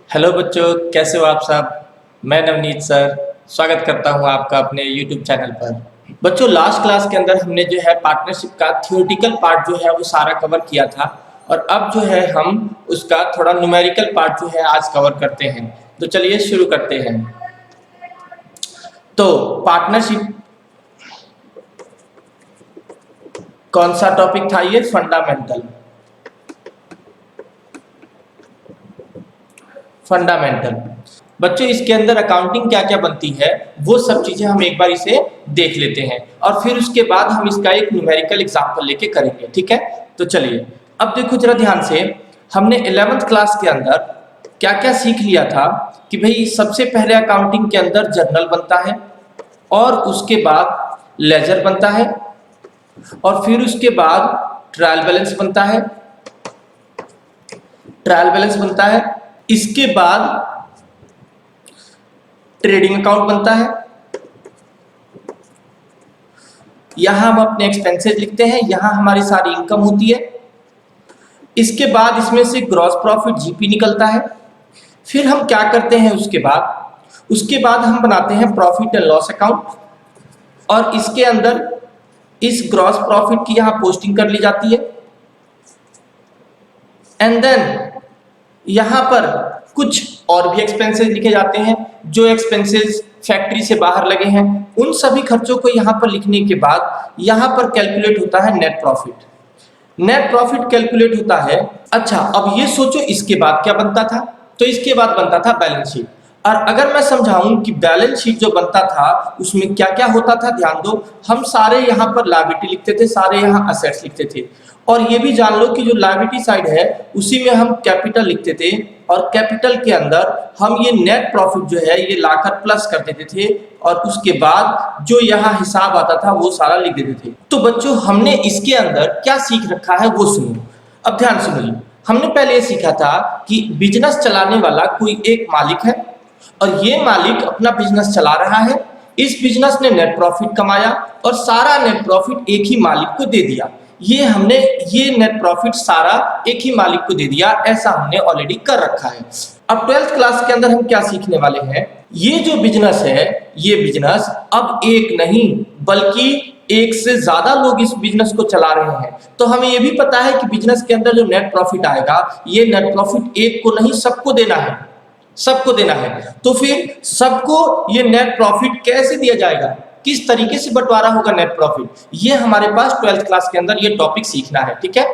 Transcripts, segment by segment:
Hello बच्चों, कैसे हो आप सब। मैं नवनीत सर स्वागत करता हूं आपका अपने यूट्यूब चैनल पर। बच्चों, लास्ट क्लास के अंदर हमने जो है पार्टनरशिप का थियोरेटिकल पार्ट जो है वो सारा कवर किया था और अब जो है हम उसका थोड़ा न्यूमेरिकल पार्ट जो है आज कवर करते हैं। तो चलिए शुरू करते हैं। तो पार्टनरशिप कौन सा टॉपिक था? ये फंडामेंटल। फंडामेंटल बच्चों, इसके अंदर अकाउंटिंग क्या क्या बनती है वो सब चीजें हम एक बार इसे देख लेते हैं और फिर उसके बाद हम इसका एक न्यूमेरिकल एग्जांपल लेके करेंगे। ठीक है, तो चलिए अब देखो जरा ध्यान से। हमने 11th क्लास के अंदर क्या क्या सीख लिया था कि भाई सबसे पहले अकाउंटिंग के अंदर जर्नल बनता है और उसके बाद लेजर बनता है और फिर उसके बाद ट्रायल बैलेंस बनता है। ट्रायल बैलेंस बनता है, इसके बाद ट्रेडिंग अकाउंट बनता है। यहां हम अपने एक्सपेंसेस लिखते हैं, यहां हमारी सारी इनकम होती है। इसके बाद इसमें से ग्रॉस प्रॉफिट जीपी निकलता है। फिर हम क्या करते हैं उसके बाद हम बनाते हैं प्रॉफिट एंड लॉस अकाउंट और इसके अंदर इस ग्रॉस प्रॉफिट की यहां पोस्टिंग कर ली जाती है। एंड देन यहां पर कुछ और भी एक्सपेंसेस लिखे जाते हैं। जो एक्सपेंसेस फैक्ट्री से बाहर लगे हैं उन सभी खर्चों को यहां पर लिखने के बाद यहां पर कैलकुलेट होता है net profit. Net profit calculate होता है। अच्छा, अब ये सोचो इसके बाद क्या बनता था। तो इसके बाद बनता था बैलेंस शीट। और अगर मैं समझाऊं कि बैलेंस शीट जो बनता था उसमें क्या क्या होता था, ध्यान दो। हम सारे यहाँ पर लायबिलिटी लिखते थे, सारे यहाँ असेट्स लिखते थे और ये भी जान लो कि जो लायबिलिटी साइड है उसी में हम कैपिटल लिखते थे और कैपिटल के अंदर हम ये नेट प्रॉफिट जो है ये लाकर प्लस कर देते थे और उसके बाद जो यहाँ हिसाब आता था वो सारा लिख देते थे। तो बच्चों, हमने इसके अंदर क्या सीख रखा है वो सुनो। अब ध्यान सुनिए। हमने पहले ये सीखा था कि बिजनेस चलाने वाला कोई एक मालिक है और ये मालिक अपना बिजनेस चला रहा है। इस बिजनेस ने नेट प्रॉफिट कमाया और सारा नेट प्रॉफिट एक ही मालिक को दे दिया। ये नेट प्रॉफिट सारा एक ही मालिक को दे दिया, ऐसा हमने ऑलरेडी कर रखा है। अब 12th क्लास के अंदर हम क्या सीखने वाले हैं, ये जो बिजनेस है ये बिजनेस अब एक नहीं बल्कि एक से ज्यादा लोग इस बिजनेस को चला रहे हैं। तो हमें ये भी पता है कि बिजनेस के अंदर जो नेट प्रॉफिट आएगा ये नेट प्रॉफिट एक को नहीं सबको देना है। सबको देना है। तो फिर सबको ये नेट प्रॉफिट कैसे दिया जाएगा, किस तरीके से बंटवारा होगा नेट प्रॉफिट, ये हमारे पास 12th क्लास के अंदर ये टॉपिक सीखना है। ठीक है,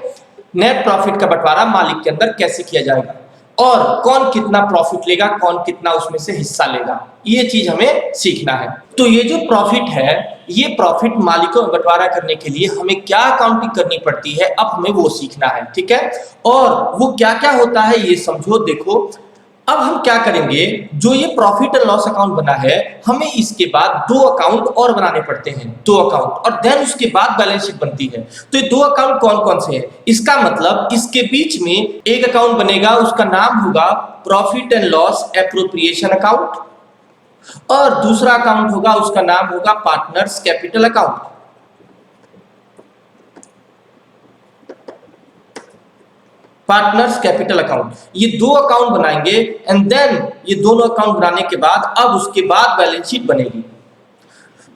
नेट प्रॉफिट का बंटवारा मालिक के अंदर कैसे किया जाएगा और कौन कितना प्रॉफिट लेगा, कौन कितना उसमें से हिस्सा लेगा, ये चीज हमें सीखना है। तो ये जो प्रॉफिट है ये प्रॉफिट मालिकों में बंटवारा करने के लिए हमें क्या अकाउंटिंग करनी पड़ती है, अब हमें वो सीखना है। ठीक है, और वो क्या क्या होता है ये समझो। देखो अब हम क्या करेंगे, जो ये प्रॉफिट एंड लॉस अकाउंट बना है हमें इसके बाद दो अकाउंट और बनाने पड़ते हैं, दो अकाउंट, और देन उसके बाद बैलेंस शीट बनती है। तो ये दो अकाउंट कौन कौन से हैं, इसका मतलब इसके बीच में एक अकाउंट बनेगा, उसका नाम होगा profit and loss appropriation account और दूसरा अकाउंट होगा उसका नाम होगा partners capital account. Partners capital account, ये दो अकाउंट बनाएंगे एंड देन ये दोनों अकाउंट बनाने के बाद अब उसके बाद बैलेंस शीट बनेगी।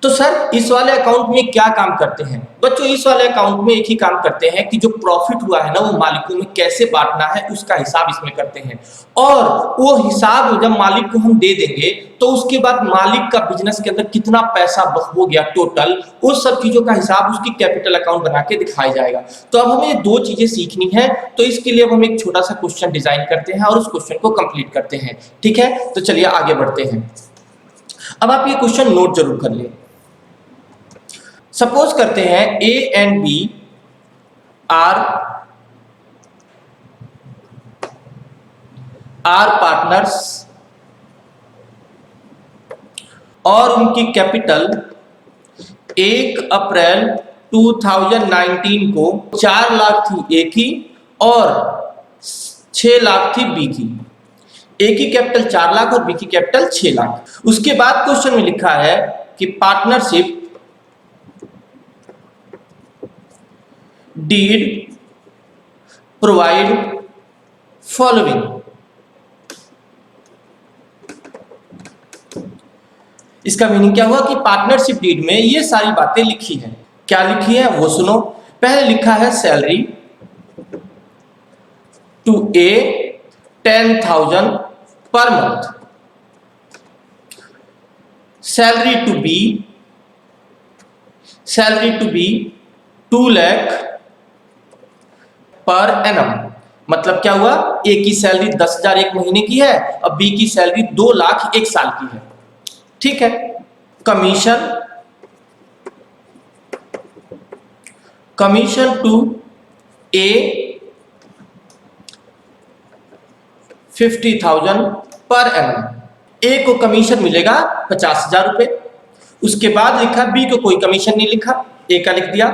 तो सर इस वाले अकाउंट में क्या काम करते हैं बच्चों, इस वाले अकाउंट में एक ही काम करते हैं कि जो प्रॉफिट हुआ है ना वो मालिकों में कैसे बांटना है उसका हिसाब इसमें करते हैं। और वो हिसाब जब मालिक को हम दे देंगे तो उसके बाद मालिक का बिजनेस के अंदर कितना पैसा हो गया टोटल, उस सब चीजों का हिसाब उसकी कैपिटल अकाउंट बना के दिखाया जाएगा। तो अब हमें ये दो चीजें सीखनी है, तो इसके लिए अब हम एक छोटा सा क्वेश्चन डिजाइन करते हैं और उस क्वेश्चन को कंप्लीट करते हैं। ठीक है, तो चलिए आगे बढ़ते हैं। अब आप ये क्वेश्चन नोट जरूर कर लें। सपोज करते हैं A and B are partners और उनकी कैपिटल 1 अप्रैल 2019 को 4 लाख थी ए की और 6 लाख थी बी की। ए की कैपिटल 4 लाख और बी की कैपिटल 6 लाख। उसके बाद क्वेश्चन में लिखा है कि पार्टनरशिप did provide following। इसका मीनिंग क्या हुआ कि पार्टनरशिप डीड में ये सारी बातें लिखी है। क्या लिखी है वो सुनो। पहले लिखा है salary to A 10,000 per month, salary to be 2 lakh per annum. मतलब क्या हुआ, ए की सैलरी 10,000 एक महीने की है और बी की सैलरी 2 लाख एक साल की है। ठीक है। Commission to A 50,000 per annum. ए को कमीशन मिलेगा 50,000 रुपए। उसके बाद लिखा बी को कोई कमीशन नहीं लिखा, ए का लिख दिया।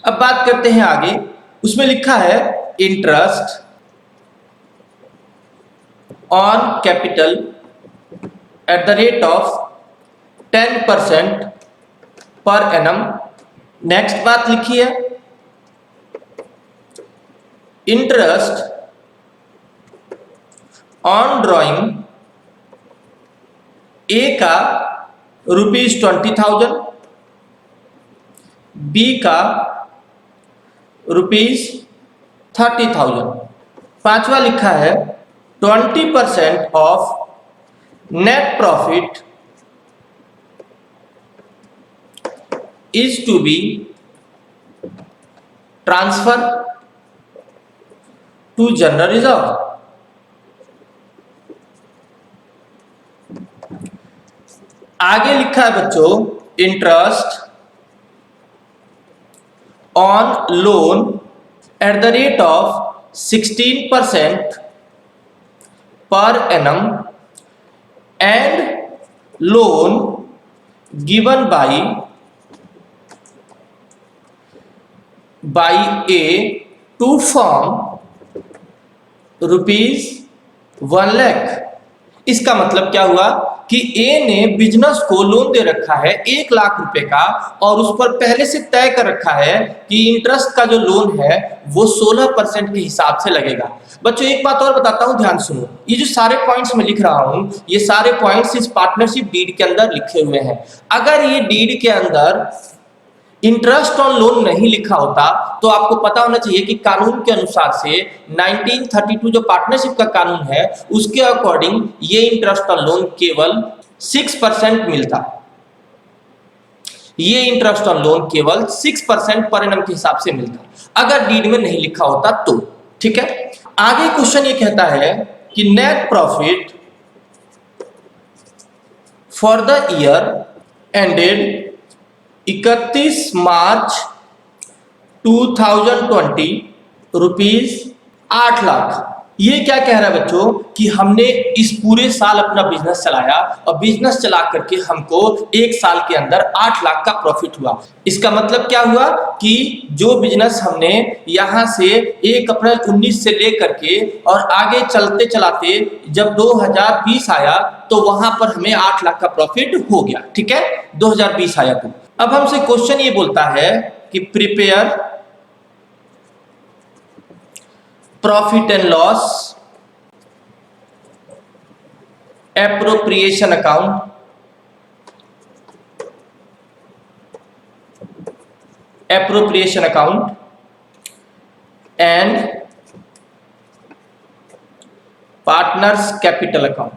अब बात करते हैं आगे, उसमें लिखा है interest on capital eight the rate of 10% per annum. Next बात लिखी है इंटरेस्ट ऑन ड्रॉइंग ए का ₹20,000, बी का ₹30,000। पांचवा लिखा है 20% of net profit is to be transfer to general reserve. आगे लिखा है बच्चों interest on loan at the rate of 16% per annum and loan given by A to firm ₹1 lakh. इसका मतलब क्या हुआ कि ए ने बिजनेस को लोन दे रखा है 1 लाख रुपए का और उस पर पहले से तय कर रखा है कि इंटरेस्ट का जो लोन है वो 16% के हिसाब से लगेगा। बच्चों एक बात और बताता हूं, ध्यान सुनो। ये जो सारे पॉइंट्स मैं लिख रहा हूं ये सारे पॉइंट्स इस पार्टनरशिप डीड के अंदर लिखे हुए हैं। अगर ये डीड के अंदर इंटरेस्ट ऑन लोन नहीं लिखा होता तो आपको पता होना चाहिए कि कानून के अनुसार से 1932 जो पार्टनरशिप का कानून है उसके अकॉर्डिंग ये इंटरेस्ट ऑन लोन केवल 6% मिलता। ये इंटरेस्ट ऑन लोन केवल 6% पर एनम के हिसाब से मिलता अगर डीड में नहीं लिखा होता तो। ठीक है। आगे क्वेश्चन ये कहता है कि net profit for the year ended 31 मार्च 2020 ₹8 लाख। ये क्या कह रहा है बच्चों कि हमने इस पूरे साल अपना बिजनेस चलाया और बिजनेस चला करके हमको 1 साल के अंदर 8 लाख का प्रॉफिट हुआ। इसका मतलब क्या हुआ कि जो बिजनेस हमने यहां से 1 अप्रैल 19 से लेकर के और आगे चलते चलाते जब 2020 आया तो वहां पर हमें 8 लाख का प्रॉफिट हो गया। ठीक है, 2020 आया तो। अब हमसे क्वेश्चन ये बोलता है कि prepare profit and loss appropriation account and partners capital account.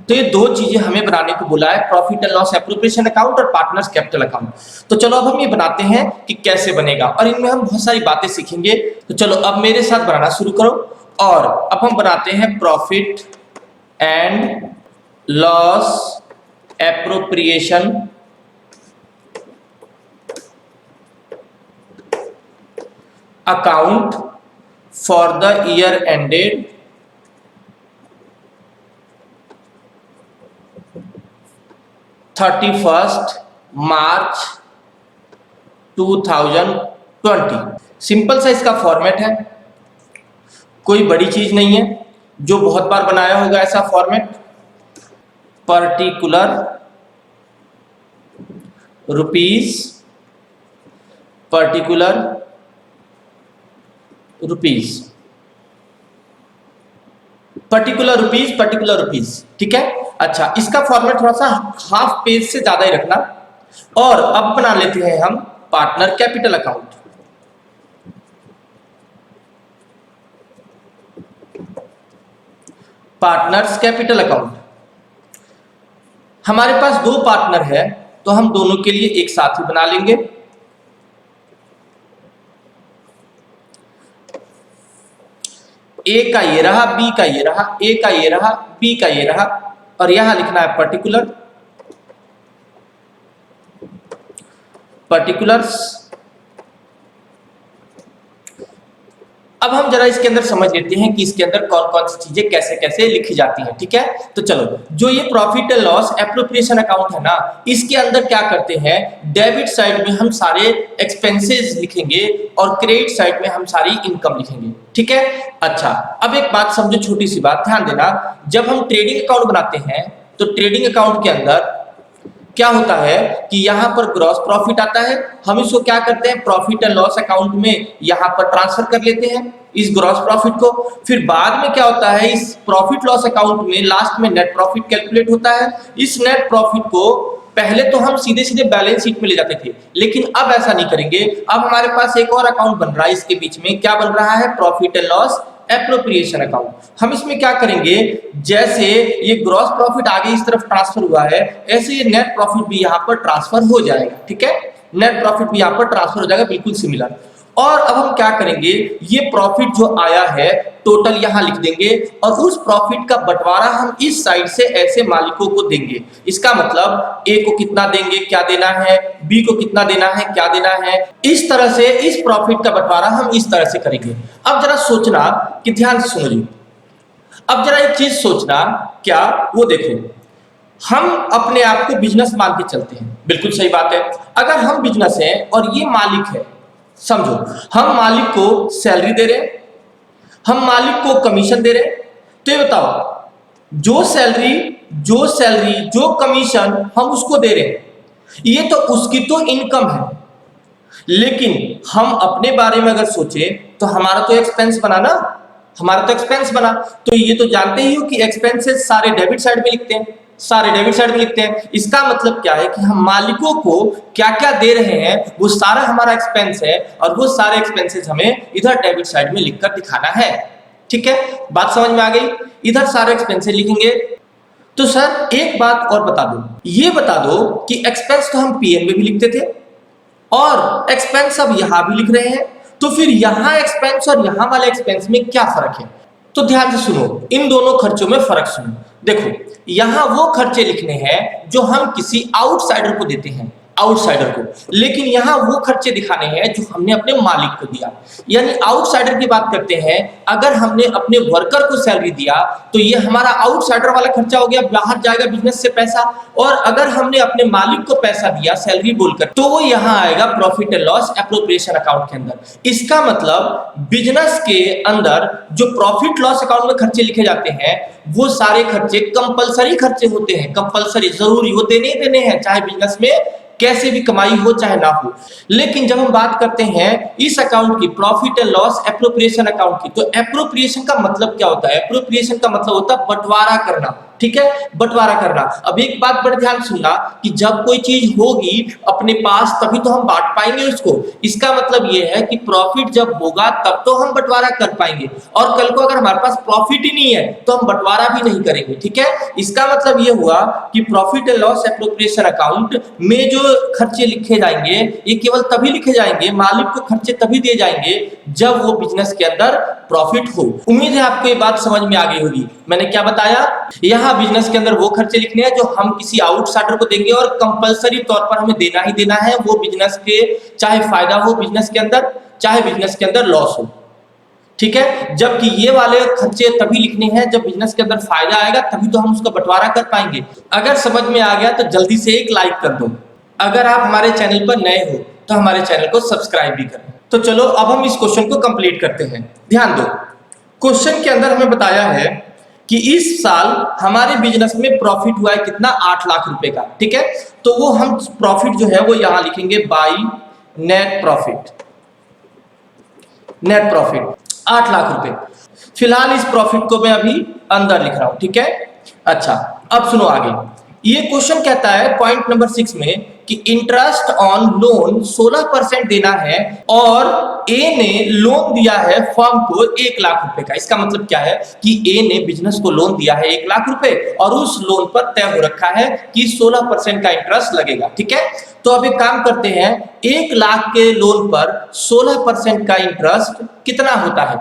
तो ये 2 चीजें हमें बनाने को बोला है, profit and loss appropriation account और पार्टनर्स कैपिटल अकाउंट। तो चलो अब हम ये बनाते हैं कि कैसे बनेगा और इनमें हम बहुत सारी बातें सीखेंगे। तो चलो अब मेरे साथ बनाना शुरू करो और अब हम बनाते हैं profit and loss appropriation account for the year ended 31 March 2020। Simple सा इसका फॉर्मेट है, कोई बड़ी चीज नहीं है, जो बहुत बार बनाया होगा ऐसा format. Particular rupees particular rupees. ठीक है। अच्छा, इसका फॉर्मेट थोड़ा सा हाफ पेज से ज्यादा ही रखना। और अब बना लेते हैं हम partner capital account. Partners capital account, हमारे पास दो पार्टनर है तो हम दोनों के लिए एक साथ ही बना लेंगे। ए का ये रहा, बी का ये रहा, ए का ये रहा, बी का ये रहा, और यहां लिखना है पर्टिकुलर, पर्टिकुलर्स। अब हम जरा इसके अंदर समझ लेते हैं कि इसके अंदर कौन कौन सी चीजें कैसे कैसे लिखी जाती हैं। ठीक है, तो चलो, जो ये profit and loss appropriation account है ना, इसके अंदर क्या करते हैं, डेबिट साइड में हम सारे एक्सपेंसेस लिखेंगे और क्रेडिट साइड में हम सारी इनकम लिखेंगे। ठीक है, अच्छा, अब एक बात समझो, छोटी सी बात ध्यान देना। जब हम ट्रेडिंग अकाउंट बनाते हैं तो ट्रेडिंग अकाउंट के अंदर क्या होता है कि यहां पर ग्रॉस प्रॉफिट आता है, हम इसको क्या करते हैं, प्रॉफिट एंड लॉस अकाउंट में यहां पर ट्रांसफर कर लेते हैं इस ग्रॉस प्रॉफिट को। फिर बाद में क्या होता है, इस प्रॉफिट लॉस अकाउंट में लास्ट में नेट प्रॉफिट कैलकुलेट होता है। इस नेट प्रॉफिट को पहले तो हम सीधे सीधे बैलेंस शीट में ले जाते थे, लेकिन अब ऐसा नहीं करेंगे। अब हमारे पास एक और अकाउंट बन रहा है, इसके बीच में क्या बन रहा है, profit and loss appropriation account. हम इसमें क्या करेंगे, जैसे ये ग्रॉस प्रॉफिट आगे इस तरफ ट्रांसफर हुआ है, ऐसे ये नेट प्रॉफिट भी यहां पर ट्रांसफर हो जाएगा। ठीक है, नेट प्रॉफिट भी यहां पर ट्रांसफर हो जाएगा, बिल्कुल सिमिलर। और अब हम क्या करेंगे, ये प्रॉफिट जो आया है टोटल यहां लिख देंगे और उस प्रॉफिट का बंटवारा हम इस साइड से ऐसे मालिकों को देंगे। इसका मतलब ए को कितना देंगे, क्या देना है, बी को कितना देना है, क्या देना है। इस तरह से इस प्रॉफिट का बंटवारा हम इस तरह से करेंगे। अब जरा सोचना कि ध्यान से सुनिए, अब जरा एक चीज सोचना, क्या, वो देखो, हम अपने आप को बिजनेस मान के चलते हैं, बिल्कुल सही बात है। अगर हम बिजनेस है और ये मालिक है, समझो हम मालिक को सैलरी दे रहे, हम मालिक को कमीशन दे रहे, तो ये बताओ, जो सैलरी जो कमीशन हम उसको दे रहे, ये तो उसकी तो इनकम है। लेकिन हम अपने बारे में अगर सोचें तो हमारा तो एक्सपेंस बना ना, हमारा तो एक्सपेंस बना। तो ये तो जानते ही हो कि एक्सपेंसेस सारे डेबिट साइड में लिखते हैं, सारे डेबिट साइड में लिखते हैं। इसका मतलब क्या है कि हम मालिकों को क्या क्या दे रहे हैं वो सारा हमारा एक्सपेंस है, और वो सारे एक्सपेंसेस हमें इधर डेबिट साइड में लिखकर दिखाना है। ठीक है, बात समझ में आ गई। इधर सारे एक्सपेंसेस लिखेंगे। तो सर एक बात और बता दो, ये बता दो कि एक्सपेंस तो हम पीएन में भी लिखते थे और एक्सपेंस अब यहां भी लिख रहे हैं, तो फिर यहां एक्सपेंस और यहां वाले एक्सपेंस में क्या फर्क है। तो ध्यान से सुनो, इन दोनों खर्चों में फर्क सुनो। देखो, यहां वो खर्चे लिखने हैं जो हम किसी आउटसाइडर को देते हैं, आउटसाइडर को, लेकिन यहां वो खर्चे दिखाने हैं जो हमने अपने मालिक को दिया। यानी आउटसाइडर की बात करते हैं, अगर हमने अपने वर्कर को सैलरी दिया तो ये हमारा आउटसाइडर वाला खर्चा हो गया, बाहर जाएगा बिजनेस से पैसा। और अगर हमने अपने मालिक को पैसा दिया सैलरी बोलकर, तो वो यहां आएगा profit and loss appropriation account के अंदर। इसका मतलब बिजनेस के अंदर जो प्रॉफिट लॉस अकाउंट में खर्चे लिखे जाते हैं वो सारे खर्चे कंपलसरी खर्चे होते हैं, कंपलसरी, जरूरी, वो देने ही देने हैं, चाहे बिजनेस में कैसे भी कमाई हो चाहे ना हो। लेकिन जब हम बात करते हैं इस अकाउंट की, profit and loss appropriation account की, तो एप्रोप्रिएशन का मतलब क्या होता है, एप्रोप्रिएशन का मतलब होता है बंटवारा करना। ठीक है, बंटवारा करना। अब एक बात बड़े ध्यान सुनना कि जब कोई चीज होगी अपने पास तभी तो हम बांट पाएंगे उसको। इसका मतलब यह है कि प्रॉफिट जब होगा तब तो हम बंटवारा कर पाएंगे, और कल को अगर हमारे पास प्रॉफिट ही नहीं है तो हम बंटवारा भी नहीं करेंगे। ठीक है, इसका मतलब यह हुआ कि profit and loss appropriation account में जो खर्चे लिखे जाएंगे ये केवल तभी लिखे जाएंगे, मालिक को खर्चे तभी दिए जाएंगे जब वो बिजनेस के अंदर प्रॉफिट हो। उम्मीद है आपको ये बात समझ में आ गई होगी। मैंने क्या बताया, यहां बिजनेस के अंदर वो खर्चे लिखने हैं जो हम किसी आउटसाइडर को देंगे और कंपलसरी तौर पर हमें देना ही देना है, वो बिजनेस के चाहे फायदा हो बिजनेस के अंदर, चाहे बिजनेस के अंदर लॉस हो। ठीक है, जबकि ये वाले खर्चे तभी लिखने हैं जब बिजनेस के अंदर फायदा आएगा, तभी तो हम उसका बंटवारा कर पाएंगे। अगर समझ में आ गया तो जल्दी से एक लाइक कर दो। अगर आप हमारे चैनल पर नए हो तो हमारे चैनल को सब्सक्राइब भी करें। तो चलो अब हम इस क्वेश्चन को कंप्लीट करते हैं। ध्यान दो, क्वेश्चन के अंदर हमें बताया है कि इस साल हमारे बिजनेस में प्रॉफिट हुआ है कितना, 8 लाख रुपए का। ठीक है, तो वो हम प्रॉफिट जो है वो यहां लिखेंगे by net profit. Net profit 8 lakh रुपए। फिलहाल इस प्रॉफिट को मैं अभी अंदर लिख रहा हूं। ठीक है, अच्छा, अब सुनो आगे। ये क्वेश्चन कहता है पॉइंट नंबर 6 में कि इंटरेस्ट ऑन लोन 16% देना है और ए ने लोन दिया है फर्म को 1 लाख रुपए का। इसका मतलब क्या है कि ए ने बिजनेस को लोन दिया है 1 लाख रुपए और उस लोन पर तय हो रखा है कि 16% का इंटरेस्ट लगेगा। ठीक है, तो अब एक काम करते हैं, 1 लाख के लोन पर 16% का इंटरेस्ट कितना होता है?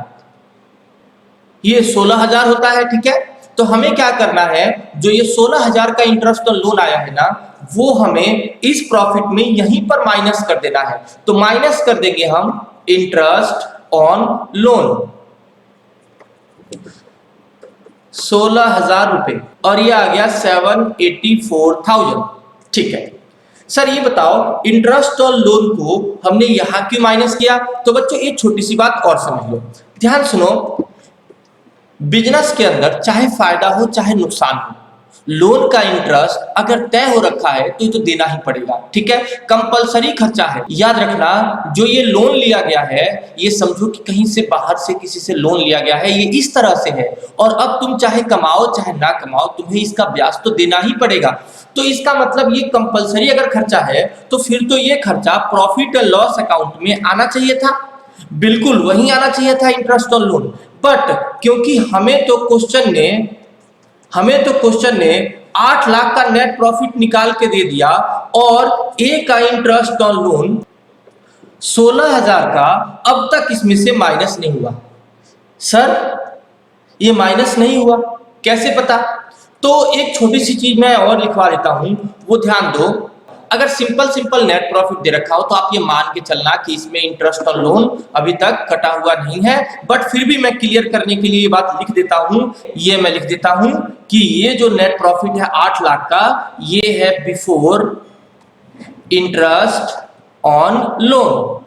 ये 16,000 होता है। ठीक है, तो हमें क्या करना है, जो ये 16,000 का इंटरेस्ट और लोन आया है ना, वो हमें इस प्रॉफिट में यहीं पर माइनस कर देना है। तो माइनस कर देंगे हम इंटरेस्ट ऑन लोन 16,000 रुपए और ये आ गया 784,000। ठीक है सर, ये बताओ इंटरेस्ट और लोन को हमने यहां क्यों माइनस किया? तो बच्चों एक छोटी सी बात और समझ लो, ध्यान सुनो। बिजनेस के अंदर चाहे फायदा हो चाहे नुकसान हो, लोन का इंटरेस्ट अगर तय हो रखा है तो ये तो देना ही पड़ेगा। ठीक है, कंपलसरी खर्चा है। याद रखना, जो ये लोन लिया गया है, ये समझो कि कहीं से बाहर से किसी से लोन लिया गया है, ये इस तरह से है और अब तुम चाहे कमाओ चाहे ना कमाओ, तुम्हें इसका ब्याज तो देना ही पड़ेगा। तो इसका मतलब ये कंपलसरी अगर खर्चा है तो फिर तो ये खर्चा प्रॉफिट एंड लॉस अकाउंट में आना चाहिए था, बिल्कुल वही आना चाहिए था, इंटरेस्ट और लोन। बट क्योंकि हमें तो क्वेश्चन ने 8 लाख का नेट प्रॉफिट निकाल के दे दिया और ए का इंटरेस्ट और लोन 16,000 का अब तक इसमें से माइनस नहीं हुआ। सर ये माइनस नहीं हुआ कैसे पता? तो एक छोटी सी चीज मैं और लिखवा देता हूं, वो ध्यान दो। अगर सिंपल नेट प्रॉफिट दे रखा हो तो आप ये मान के चलना कि इसमें इंटरेस्ट और लोन अभी तक कटा हुआ नहीं है। बट फिर भी मैं क्लियर करने के लिए ये बात लिख देता हूं, ये मैं लिख देता हूं कि ये जो नेट प्रॉफिट है 8 लाख का, ये है बिफोर इंटरेस्ट ऑन लोन।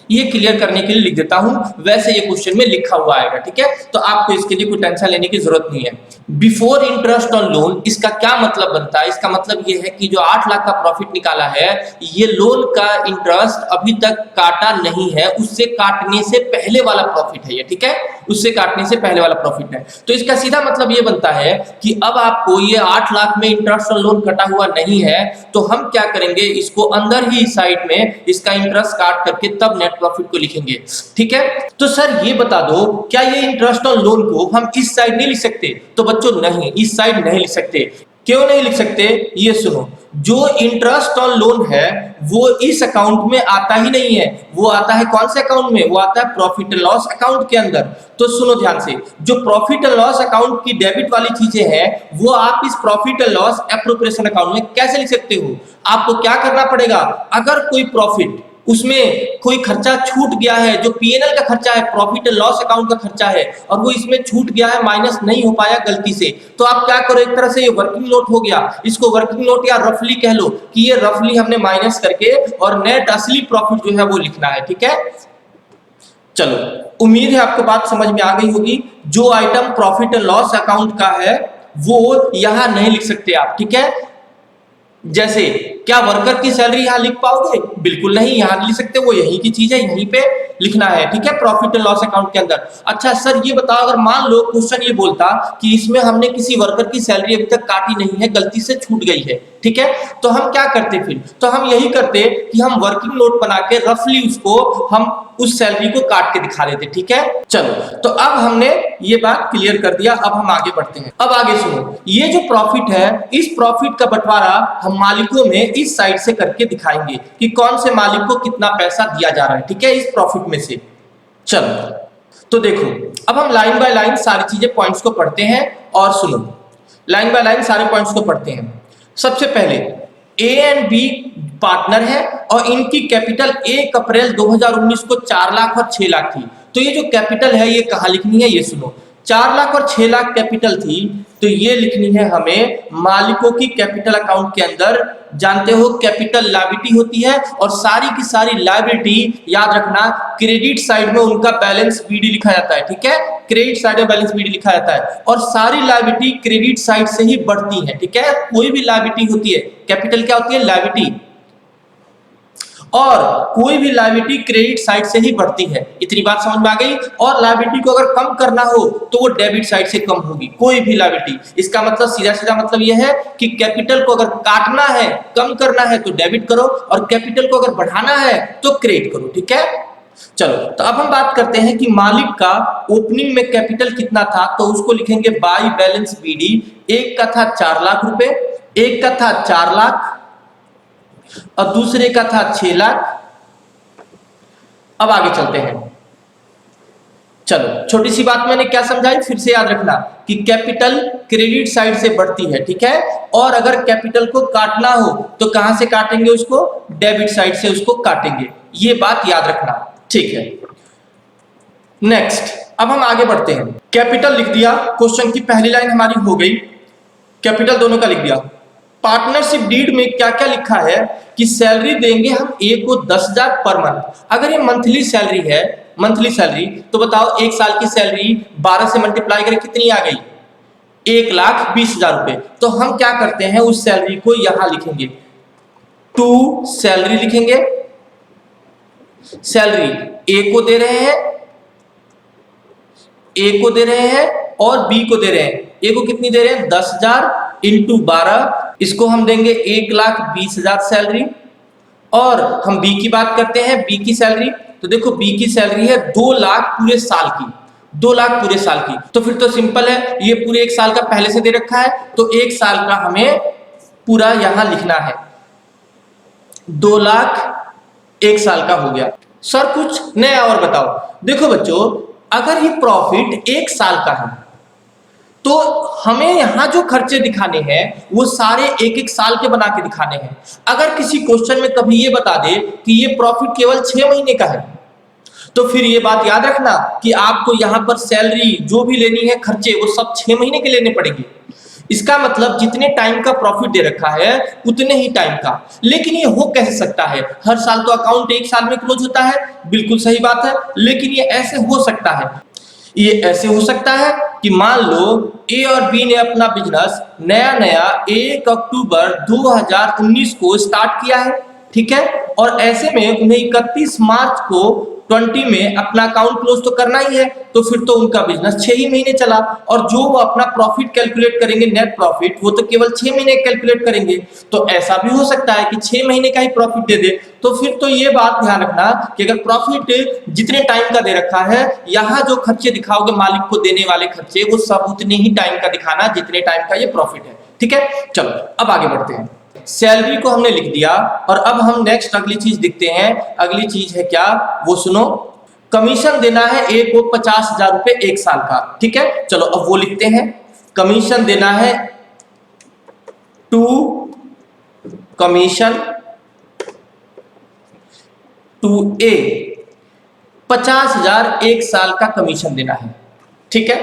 ये क्लियर करने के लिए लिख देता हूं, वैसे ये क्वेश्चन में लिखा हुआ आएगा। ठीक है, तो आपको इसके लिए कोई टेंशन लेने की जरूरत नहीं है। बिफोर इंटरेस्ट ऑन लोन, इसका क्या मतलब बनता है? इसका मतलब ये है कि जो 8 लाख का प्रॉफिट निकाला है, ये लोन का इंटरेस्ट अभी तक काटा नहीं है, उससे काटने से पहले वाला प्रॉफिट है ये। ठीक है, उससे काटने से पहले वाला प्रॉफिट है। तो इसका सीधा मतलब ये बनता है कि अब आपको ये 8 लाख में इंटरेस्ट और लोन कटा हुआ नहीं है, तो हम क्या करेंगे, इसको अंदर ही साइड में इसका इंटरेस्ट काट करके तब नेट प्रॉफिट को लिखेंगे। ठीक है, तो सर ये बता दो, क्या ये इंटरेस्ट और लोन को हम इस साइड नहीं लिख सकते? तो बच्चों नहीं, इस साइड नहीं लिख सकते। क्यों नहीं लिख सकते? ये सुनो, जो इंटरेस्ट और लोन है वो इस अकाउंट में आता ही नहीं है। वो आता है कौन से अकाउंट में? वो आता है प्रॉफिट एंड लॉस अकाउंट के अंदर। तो सुनो ध्यान से, जो प्रॉफिट एंड लॉस अकाउंट की डेबिट वाली चीजें हैं, वो आप इस profit and loss appropriation account में कैसे लिख सकते हो? आपको क्या करना पड़ेगा, अगर कोई प्रॉफिट उसमें कोई खर्चा छूट गया है, जो पीएनएल का खर्चा है, प्रॉफिट एंड लॉस अकाउंट का खर्चा है, और वो इसमें छूट गया है, माइनस नहीं हो पाया गलती से, तो आप क्या करो, एक तरह से ये वर्किंग नोट हो गया, इसको वर्किंग नोट या रफली कह लो कि ये रफली हमने माइनस करके और नेट असली प्रॉफिट जो है वो लिखना है। ठीक है, चलो उम्मीद है आपको बात समझ में आ गई होगी। जो item profit and loss account का है वो यहां नहीं लिख सकते आप। ठीक है, जैसे क्या वर्कर की सैलरी यहां लिख पाओगे? बिल्कुल नहीं, यहां नहीं लिख सकते, वो यहीं की चीज है, यहीं पे लिखना है। ठीक है, प्रॉफिट एंड लॉस अकाउंट के अंदर। अच्छा सर ये बताओ, अगर मान लो क्वेश्चन ये बोलता कि इसमें हमने किसी वर्कर की सैलरी अभी तक काटी नहीं है, गलती से छूट गई है, ठीक है, तो हम क्या करते फिर? तो हम यही करते कि हम वर्किंग नोट बना के रफली उसको हम उस सैलरी को काट के दिखा देते। ठीक है, चलो तो अब हमने ये बात क्लियर कर दिया, अब हम आगे बढ़ते हैं। अब आगे सुनो, ये जो प्रॉफिट है, इस प्रॉफिट का बंटवारा हम मालिकों में इस साइड से करके दिखाएंगे कि कौन से मालिक को कितना पैसा दिया जा रहा है। ठीक है, इस प्रॉफिट में से। चलो तो देखो, अब हम लाइन बाय लाइन सारी चीजें पॉइंट्स को पढ़ते हैं और सुनो, लाइन बाय लाइन सारे पॉइंट्स को पढ़ते हैं। सबसे पहले ए एंड बी पार्टनर है और इनकी कैपिटल 1 अप्रैल 2019 को 4 लाख और 6 लाख थी। तो ये जो कैपिटल है ये कहाँ लिखनी है? ये सुनो, 4 लाख और 6 लाख कैपिटल थी, तो ये लिखनी है हमें मालिकों की कैपिटल अकाउंट के अंदर। जानते हो कैपिटल लायबिलिटी होती है और सारी की सारी लायबिलिटी याद रखना, क्रेडिट साइड में उनका बैलेंस बीडी लिखा जाता है। ठीक है, क्रेडिट साइड में बैलेंस बीडी लिखा जाता है और सारी लायबिलिटी क्रेडिट साइड से ही बढ़ती है। ठीक है, कोई भी लायबिलिटी होती है, कैपिटल क्या होती है? लायबिलिटी। और कोई भी लायबिलिटी क्रेडिट साइड से ही बढ़ती है। इतनी बात समझ में आ गई। और लायबिलिटी को अगर कम करना हो तो वो डेबिट साइड से कम होगी, कोई भी लायबिलिटी। इसका मतलब सीधा सीधा मतलब यह है कि कैपिटल को अगर काटना है, कम करना है तो डेबिट करो, और कैपिटल को अगर बढ़ाना है तो क्रेडिट करो। ठीक है, चलो तो अब हम बात करते हैं कि मालिक का ओपनिंग में कैपिटल कितना था। तो उसको लिखेंगे बाई बैलेंस बीडी। एक का था 4 लाख रुपए, एक का था 4 लाख और दूसरे का था 6 लाख। अब आगे चलते हैं। चलो, छोटी सी बात मैंने क्या समझाई फिर से याद रखना कि कैपिटल क्रेडिट साइड से बढ़ती है। ठीक है, और अगर कैपिटल को काटना हो तो कहां से काटेंगे उसको? डेबिट साइड से उसको काटेंगे। ये बात याद रखना, ठीक है। नेक्स्ट, अब हम आगे बढ़ते हैं। कैपिटल लिख दिया, क्वेश्चन की पहली लाइन हमारी हो गई। कैपिटल दोनों का लिख दिया। पार्टनरशिप डीड में क्या क्या लिखा है कि सैलरी देंगे हम ए को 10,000 पर मंथ। अगर ये मंथली सैलरी है, मंथली सैलरी, तो बताओ एक साल की सैलरी 12 से मल्टीप्लाई करें कितनी आ गई? 1,20,000 रुपए। तो हम क्या करते हैं, उस सैलरी को यहां लिखेंगे, टू सैलरी लिखेंगे। सैलरी ए को दे रहे हैं, ए को दे रहे हैं और बी को दे रहे हैं। ए को कितनी दे रहे हैं? 10,000 इंटू 12, इसको हम देंगे 1,20,000 सैलरी। और हम बी की बात करते हैं, बी की सैलरी, तो देखो बी की सैलरी है 2 लाख पूरे साल की, 2 लाख पूरे साल की। तो फिर तो सिंपल है, ये पूरे एक साल का पहले से दे रखा है, तो एक साल का हमें पूरा यहां लिखना है। 2 लाख एक साल का हो गया। सर कुछ नया और बताओ। देखो बच्चों, अगर ये प्रॉफिट एक साल का है तो हमें यहां जो खर्चे दिखाने हैं वो सारे एक एक साल के बना के दिखाने हैं। अगर किसी क्वेश्चन में कभी ये बता दे कि ये प्रॉफिट केवल 6 महीने का है, तो फिर ये बात याद रखना कि आपको यहां पर सैलरी जो भी लेनी है, खर्चे, वो सब 6 महीने के लेने पड़ेंगे। इसका मतलब जितने टाइम का प्रॉफिट दे रखा है उतने ही टाइम का। लेकिन ये हो कैसे सकता है? हर साल तो अकाउंट एक साल में क्लोज होता है, बिल्कुल सही बात है, लेकिन ये ऐसे हो सकता है, ये ऐसे हो सकता है कि मान लो ए और बी ने अपना बिजनेस नया 1 अक्टूबर 2019 को स्टार्ट किया है, ठीक है, और ऐसे में उन्हें 31 मार्च को 20 में अपना अकाउंट क्लोज तो करना ही है। तो फिर तो उनका बिजनेस 6 ही महीने चला, और जो वो अपना प्रॉफिट कैलकुलेट करेंगे, नेट प्रॉफिट, वो तो केवल 6 महीने कैलकुलेट करेंगे। तो ऐसा भी हो सकता है कि 6 महीने का ही प्रॉफिट दे दे। तो फिर तो ये बात ध्यान रखना कि अगर प्रॉफिट जितने टाइम का दे रखा है, यहाँ जो खर्चे दिखाओगे मालिक को देने वाले खर्चे, वो सब उतने ही टाइम का दिखाना जितने टाइम का ये प्रॉफिट है। ठीक है, चलो अब आगे बढ़ते हैं। सैलरी को हमने लिख दिया, और अब हम नेक्स्ट अगली चीज देखते हैं। अगली चीज है क्या, वो सुनो। कमीशन देना है ए को 50,000 रुपए एक साल का। ठीक है, चलो अब वो लिखते हैं। कमीशन देना है टू कमीशन टू ए, 50,000 एक साल का कमीशन देना है। ठीक है,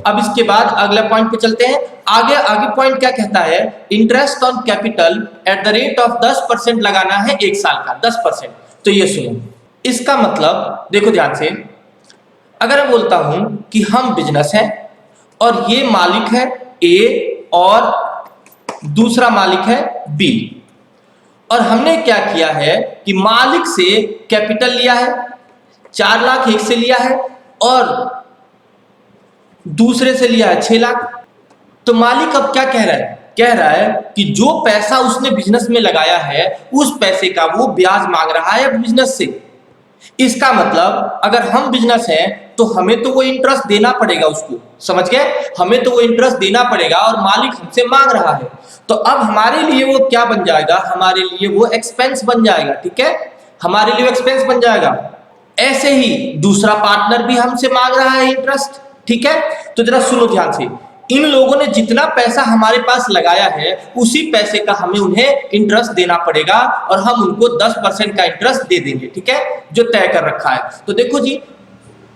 अब इसके बाद अगले पॉइंट पे चलते हैं। आगे पॉइंट क्या कहता है? Interest on capital eight the rate of 10% लगाना है एक साल का, 10%। तो ये सुनो, इसका मतलब देखो ध्यान से। अगर मैं बोलता हूं कि हम बिजनेस है और ये मालिक है ए और दूसरा मालिक है बी, और हमने क्या किया है कि मालिक से कैपिटल लिया है, 4 लाख एक से लिया है और दूसरे से लिया है 6 लाख। तो मालिक अब क्या कह रहा है? कह रहा है कि जो पैसा उसने बिजनेस में लगाया है उस पैसे का वो ब्याज मांग रहा है बिजनेस से। इसका मतलब अगर हम बिजनेस हैं तो हमें तो वो इंटरेस्ट देना पड़ेगा उसको, समझ गए? हमें तो वो इंटरेस्ट देना पड़ेगा और मालिक हमसे मांग रहा है। तो अब हमारे लिए वो क्या बन जाएगा? हमारे लिए वो एक्सपेंस बन जाएगा। ठीक है, हमारे लिए एक्सपेंस बन जाएगा। ऐसे ही दूसरा पार्टनर भी हमसे मांग रहा है इंटरेस्ट। ठीक है, तो जरा सुनो ध्यान से। इन लोगों ने जितना पैसा हमारे पास लगाया है उसी पैसे का हमें उन्हें इंटरेस्ट देना पड़ेगा, और हम उनको 10% का इंटरेस्ट दे देंगे। ठीक है, जो तय कर रखा है। तो देखो जी,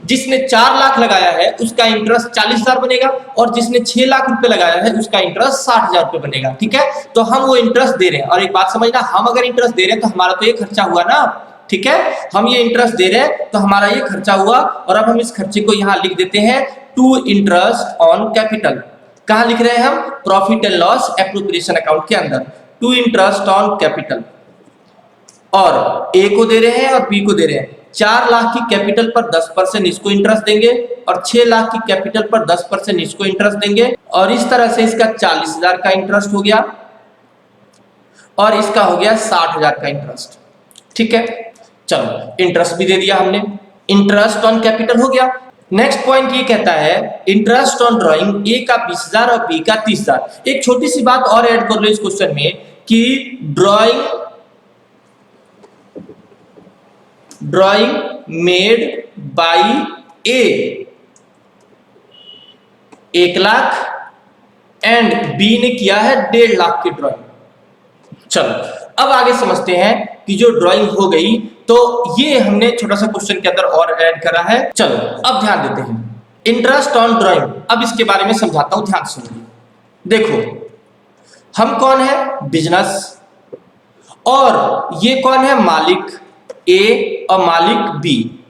जिसने 4 लाख लगाया है उसका इंटरेस्ट 40,000 बनेगा, और जिसने 6 लाख रुपए लगाया है उसका इंटरेस्ट 60,000 रुपए बनेगा। ठीक है, तो हम वो इंटरेस्ट दे रहे हैं। और एक बात समझना, हम अगर इंटरेस्ट दे रहे हैं तो हमारा तो ये खर्चा हुआ ना। ठीक है, हम ये इंटरेस्ट दे रहे हैं तो हमारा ये खर्चा हुआ, और अब हम इस खर्चे को यहां लिख देते हैं टू इंटरेस्ट ऑन कैपिटल। कहां लिख रहे हैं हम? Profit and loss appropriation account के अंदर, टू इंटरेस्ट ऑन कैपिटल। और ए को दे रहे हैं और बी को दे रहे हैं। 4 लाख की कैपिटल पर 10% इसको इंटरेस्ट देंगे और 6 लाख की कैपिटल पर 10% इसको इंटरेस्ट देंगे और इस तरह से इसका 40,000 का इंटरेस्ट हो गया और इसका हो गया 60,000 का इंटरेस्ट। ठीक है, चलो इंटरेस्ट भी दे दिया हमने, इंटरेस्ट ऑन कैपिटल हो गया। नेक्स्ट पॉइंट ये कहता है इंटरेस्ट ऑन ड्राइंग, ए का 20,000 और बी का 30,000। एक छोटी सी बात और ऐड कर लो इस क्वेश्चन में कि drawing made by A 1 lakh and B ने किया है 1.5 लाख की ड्राइंग। चलो अब आगे समझते हैं कि जो ड्राइंग हो गई तो ये हमने छोटा सा क्वेश्चन के अंदर और ऐड करा है। चलो अब ध्यान देते हैं इंटरेस्ट ऑन ड्राइंग। अब इसके बारे में समझाता हूं, ध्यान सुनिए। देखो हम कौन है, बिजनेस, और ये कौन है, मालिक ए और मालिक बी।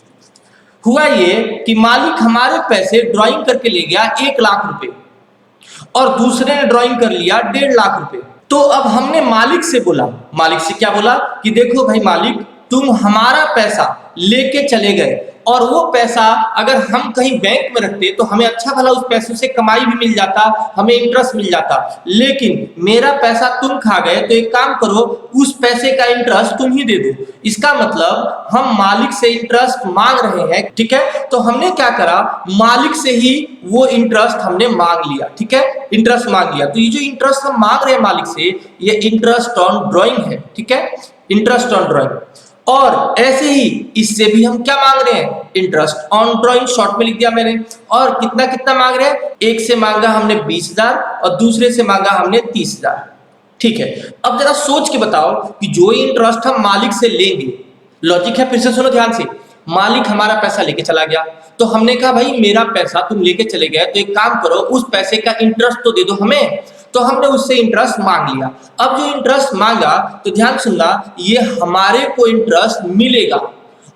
हुआ ये कि मालिक हमारे पैसे ड्राइंग करके ले गया 1 लाख रुपए और दूसरे ने ड्राइंग कर लिया 1.5 लाख रुपए। तो अब हमने मालिक से बोला, मालिक से क्या बोला कि देखो भाई मालिक, तुम हमारा पैसा लेके चले गए और वो पैसा अगर हम कहीं बैंक में रखते तो हमें अच्छा भला उस पैसे से कमाई भी मिल जाता, हमें इंटरेस्ट मिल जाता, लेकिन मेरा पैसा तुम खा गए तो एक काम करो, उस पैसे का इंटरेस्ट तुम ही दे दो। इसका मतलब हम मालिक से इंटरेस्ट मांग रहे हैं। ठीक है, तो हमने क्या करा, मालिक से ही वो इंटरेस्ट हमने मांग लिया। ठीक है, इंटरेस्ट मांग लिया। तो ये जो इंटरेस्ट हम मांग रहे हैं मालिक से, ये इंटरेस्ट ऑन ड्राइंग है। ठीक है, इंटरेस्ट ऑन ड्राइंग। और ऐसे ही इससे भी हम क्या मांग रहे हैं, इंटरेस्ट ऑन ड्राइंग, शॉर्ट में लिख दिया मैंने। और कितना कितना मांग रहे हैं, एक से मांगा हमने 20,000 और दूसरे से मांगा हमने 30,000। ठीक है, अब जरा सोच के बताओ कि जो इंटरेस्ट हम मालिक से लेंगे, लॉजिक है, फिर से सुनो ध्यान से। मालिक हमारा पैसा लेके चला गया तो हमने कहा भाई मेरा पैसा तुम लेके चले गए तो एक काम करो, उस पैसे का इंटरेस्ट तो दे दो हमें। तो हमने उससे इंटरेस्ट मांग लिया। अब जो इंटरेस्ट मांगा तो ध्यान सुनना, ये हमारे को इंटरेस्ट मिलेगा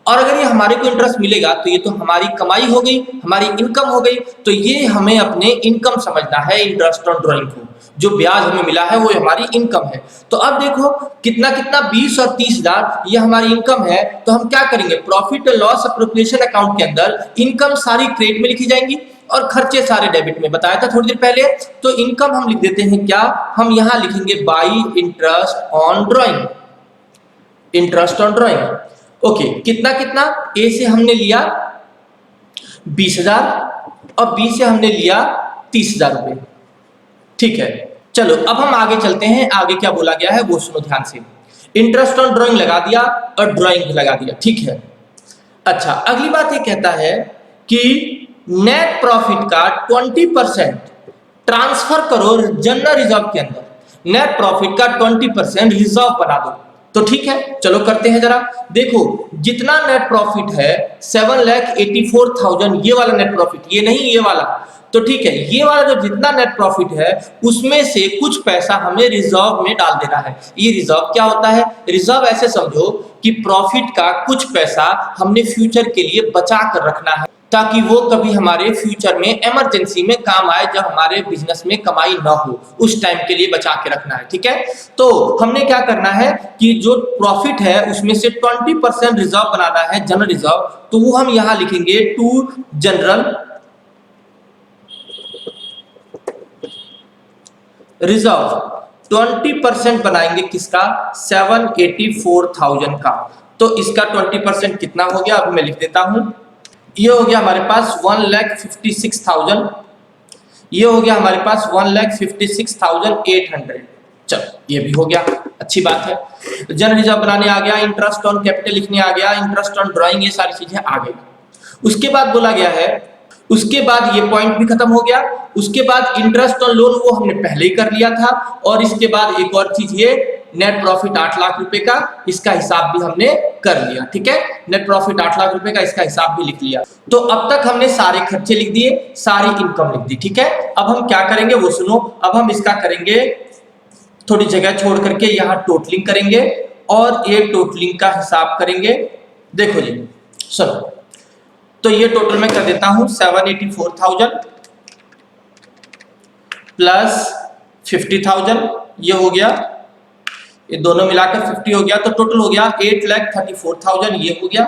और अगर ये हमारे को इंटरेस्ट मिलेगा तो ये तो हमारी कमाई हो गई, हमारी इनकम हो गई। तो ये हमें अपने इनकम समझना है, इंटरेस्ट ऑन ड्राइंग को। जो ब्याज हमें मिला है वो हमारी इनकम है। तो अब देखो कितना कितना 20 और 30,000 ये हमारी इनकम है। तो हम क्या करेंगे, profit and loss appropriation account के अंदर इनकम सारी क्रेडिट में लिखी जाएंगी और खर्चे सारे डेबिट में। बताया था थोड़ी देर पहले। तो इनकम हम लिख देते हैं क्या, हम यहां लिखेंगे by interest on drawing, interest on drawing. Okay, कितना कितना, ए से हमने लिया 20,000 और बी से हमने लिया 30,000 रुपए। ठीक है, चलो अब हम आगे चलते हैं। आगे क्या बोला गया है वो सुनो ध्यान से। इंटरेस्ट ऑन ड्राइंग लगा दिया और ड्राइंग लगा दिया। ठीक है, अच्छा अगली बात ये कहता है कि नेट प्रॉफिट का 20% ट्रांसफर करो जनरल रिजर्व के अंदर। नेट प्रॉफिट का 20% रिजर्व बना दो। तो ठीक है, चलो करते हैं जरा। देखो जितना नेट प्रॉफिट है 7,84,000, ये वाला नेट प्रॉफिट, ये नहीं ये वाला। तो ठीक है, ये वाला जो जितना नेट प्रॉफिट है उसमें से कुछ पैसा हमें रिजर्व में डाल देना है। ये रिजर्व क्या होता है, रिजर्व ऐसे समझो कि प्रॉफिट का कुछ पैसा हमने फ्यूचर के लिए बचा कर रखना है ताकि वो कभी हमारे फ्यूचर में इमरजेंसी में काम आए, जब हमारे बिजनेस में कमाई ना हो उस टाइम के लिए बचा के रखना है। ठीक है, तो हमने क्या करना है कि जो प्रॉफिट है उसमें से 20% रिजर्व बनाना है, जनरल रिजर्व। तो वो हम यहां लिखेंगे टू जनरल रिजर्व। 20% बनाएंगे किसका, 7,84,000 का। तो इसका 20% कितना हो गया, अब मैं लिख देता हूं। ये हो गया हमारे पास 1,56,000, ये हो गया हमारे पास 1,56,800। चलो ये भी हो गया, अच्छी बात है। जनरल रिजर्व बनाने आ गया, इंटरेस्ट ऑन कैपिटल लिखने आ गया, इंटरेस्ट ऑन ड्राइंग, ये सारी चीजें आ गई। उसके बाद बोला गया है, उसके बाद ये पॉइंट भी खत्म हो गया। उसके बाद इंटरेस्ट ऑन लोन वो हमने पहले ही कर लिया था। और इसके बाद एक और चीज, ये नेट प्रॉफिट 8 लाख रुपए का, इसका हिसाब भी हमने कर लिया। ठीक है, नेट प्रॉफिट 8 लाख रुपए का, इसका हिसाब भी लिख लिया। तो अब तक हमने सारे खर्चे लिख दिए, सारी इनकम लिख दी। ठीक है, अब हम क्या करेंगे वो सुनो। अब हम इसका करेंगे, थोड़ी जगह छोड़ करके यहाँ टोटलिंग करेंगे और ये टोटलिंग का हिसाब करेंगे। देखो जी सुनो, तो ये टोटल में कर देता हूं 7,84,000 प्लस 50,000, ये हो गया ये दोनों मिलाकर 50 हो गया, तो टोटल हो गया 8,34,000, ये हो गया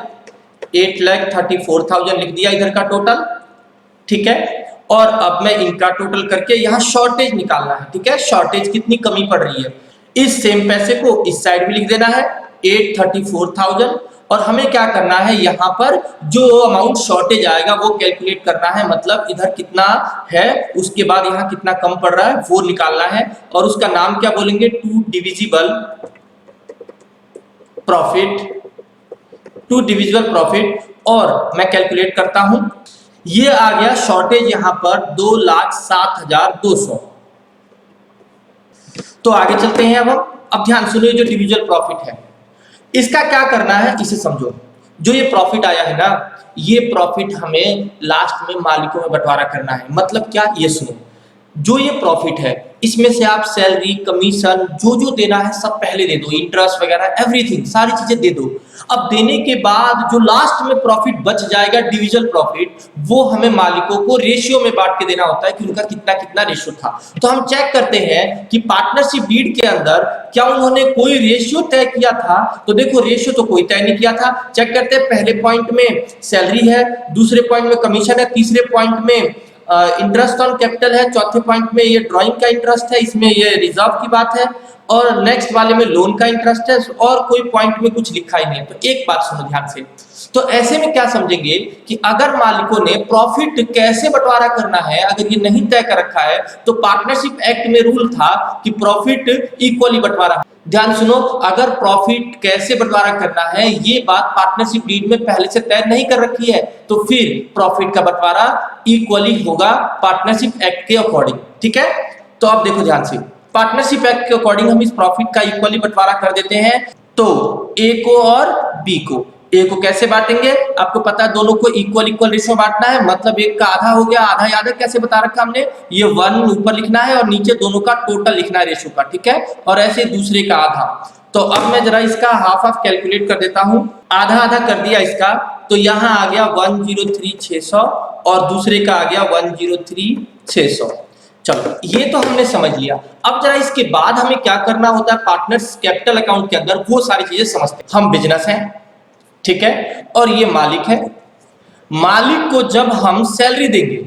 8,34,000 लिख दिया इधर का टोटल, ठीक है। और अब मैं इनका टोटल करके यहाँ शॉर्टेज निकालना है, ठीक है, शॉर्टेज कितनी कमी पड़ रही है। इस सेम पैसे को इस साइड भी लिख देना है 8,34,000, और हमें क्या करना है, यहाँ पर जो अमाउंट शॉर्टेज आएगा वो कैलकुलेट करना है, मतलब इधर कितना है उसके बाद यहाँ कितना कम पड़ रहा है वो निकालना है, और उसका नाम क्या बोलेंगे, टू डिविजिबल प्रॉफिट। और मैं कैलकुलेट करता हूं, ये आ गया शॉर्टेज यहां पर 2,07,200। तो आगे चलते हैं अब ध्यान सुनिए, जो डिविजिबल प्रॉफिट है इसका क्या करना है इसे समझो। जो ये प्रॉफिट आया है ना, ये प्रॉफिट हमें लास्ट में मालिकों में बंटवारा करना है। मतलब क्या, ये सुनो, जो ये प्रॉफिट है इसमें से आप सैलरी, कमीशन, जो जो देना है सब पहले दे दो, इंटरेस्ट वगैरह एवरीथिंग, सारी चीजें दे दो। अब देने के बाद जो लास्ट में प्रॉफिट बच जाएगा, डिविजिबल प्रॉफिट, वो हमें मालिकों को रेशियो में बांट के देना होता है कि उनका कितना कितना रेशियो था। तो हम चेक करते हैं कि पार्टनरशिप डीड के अंदर क्या उन्होंने कोई रेशियो तय किया था। तो देखो रेशियो तो कोई तय नहीं किया था। चेक करते हैं, पहले पॉइंट में सैलरी है, दूसरे पॉइंट में कमीशन है, तीसरे पॉइंट में इंटरेस्ट ऑन कैपिटल है, चौथे पॉइंट में ये ड्राइंग का इंटरेस्ट है, इसमें ये रिजर्व की बात है, और नेक्स्ट वाले में लोन का इंटरेस्ट है, और कोई पॉइंट में कुछ लिखा ही नहीं है। तो एक बात सुनो ध्यान से, तो ऐसे में क्या समझेंगे कि अगर मालिकों ने प्रॉफिट कैसे बंटवारा करना है अगर ये नहीं तय कर रखा है, तो पार्टनरशिप एक्ट में रूल था कि प्रॉफिट इक्वली बंटवारा। ध्यान सुनो, अगर प्रॉफिट कैसे बंटवारा करना है ये बात पार्टनरशिप डीड में पहले से तय नहीं कर रखी है, तो फिर प्रॉफिट का बंटवारा इक्वली होगा पार्टनरशिप एक्ट के अकॉर्डिंग, ठीक है। तो अब देखो ध्यान से, पार्टनरशिप एक्ट के अकॉर्डिंग हम इस प्रॉफिट का इक्वली बंटवारा कर देते हैं। तो ए को और बी को, ए को कैसे बांटेंगे, आपको पता है दोनों को इक्वल इक्वल रेशियो बांटना है। मतलब एक का आधा हो गया, आधा याद है कैसे बता रखा हमने, ये 1 ऊपर लिखना है और नीचे दोनों का टोटल लिखना है रेशियो का, ठीक है। और ऐसे दूसरे का आधा। तो अब मैं जरा इसका हाफ हाफ कैलकुलेट कर देता हूं, आधा आधा कर दिया इसका, तो यहां आ गया 103,600 और दूसरे का आ गया 103,600। चलो ये तो हमने समझ लिया। अब जरा इसके बाद हमें क्या करना होता है पार्टनर्स कैपिटल अकाउंट के अंदर, वो सारी चीजें समझते हैं। हम बिजनेस हैं, ठीक है, और ये मालिक है। मालिक को जब हम सैलरी देंगे,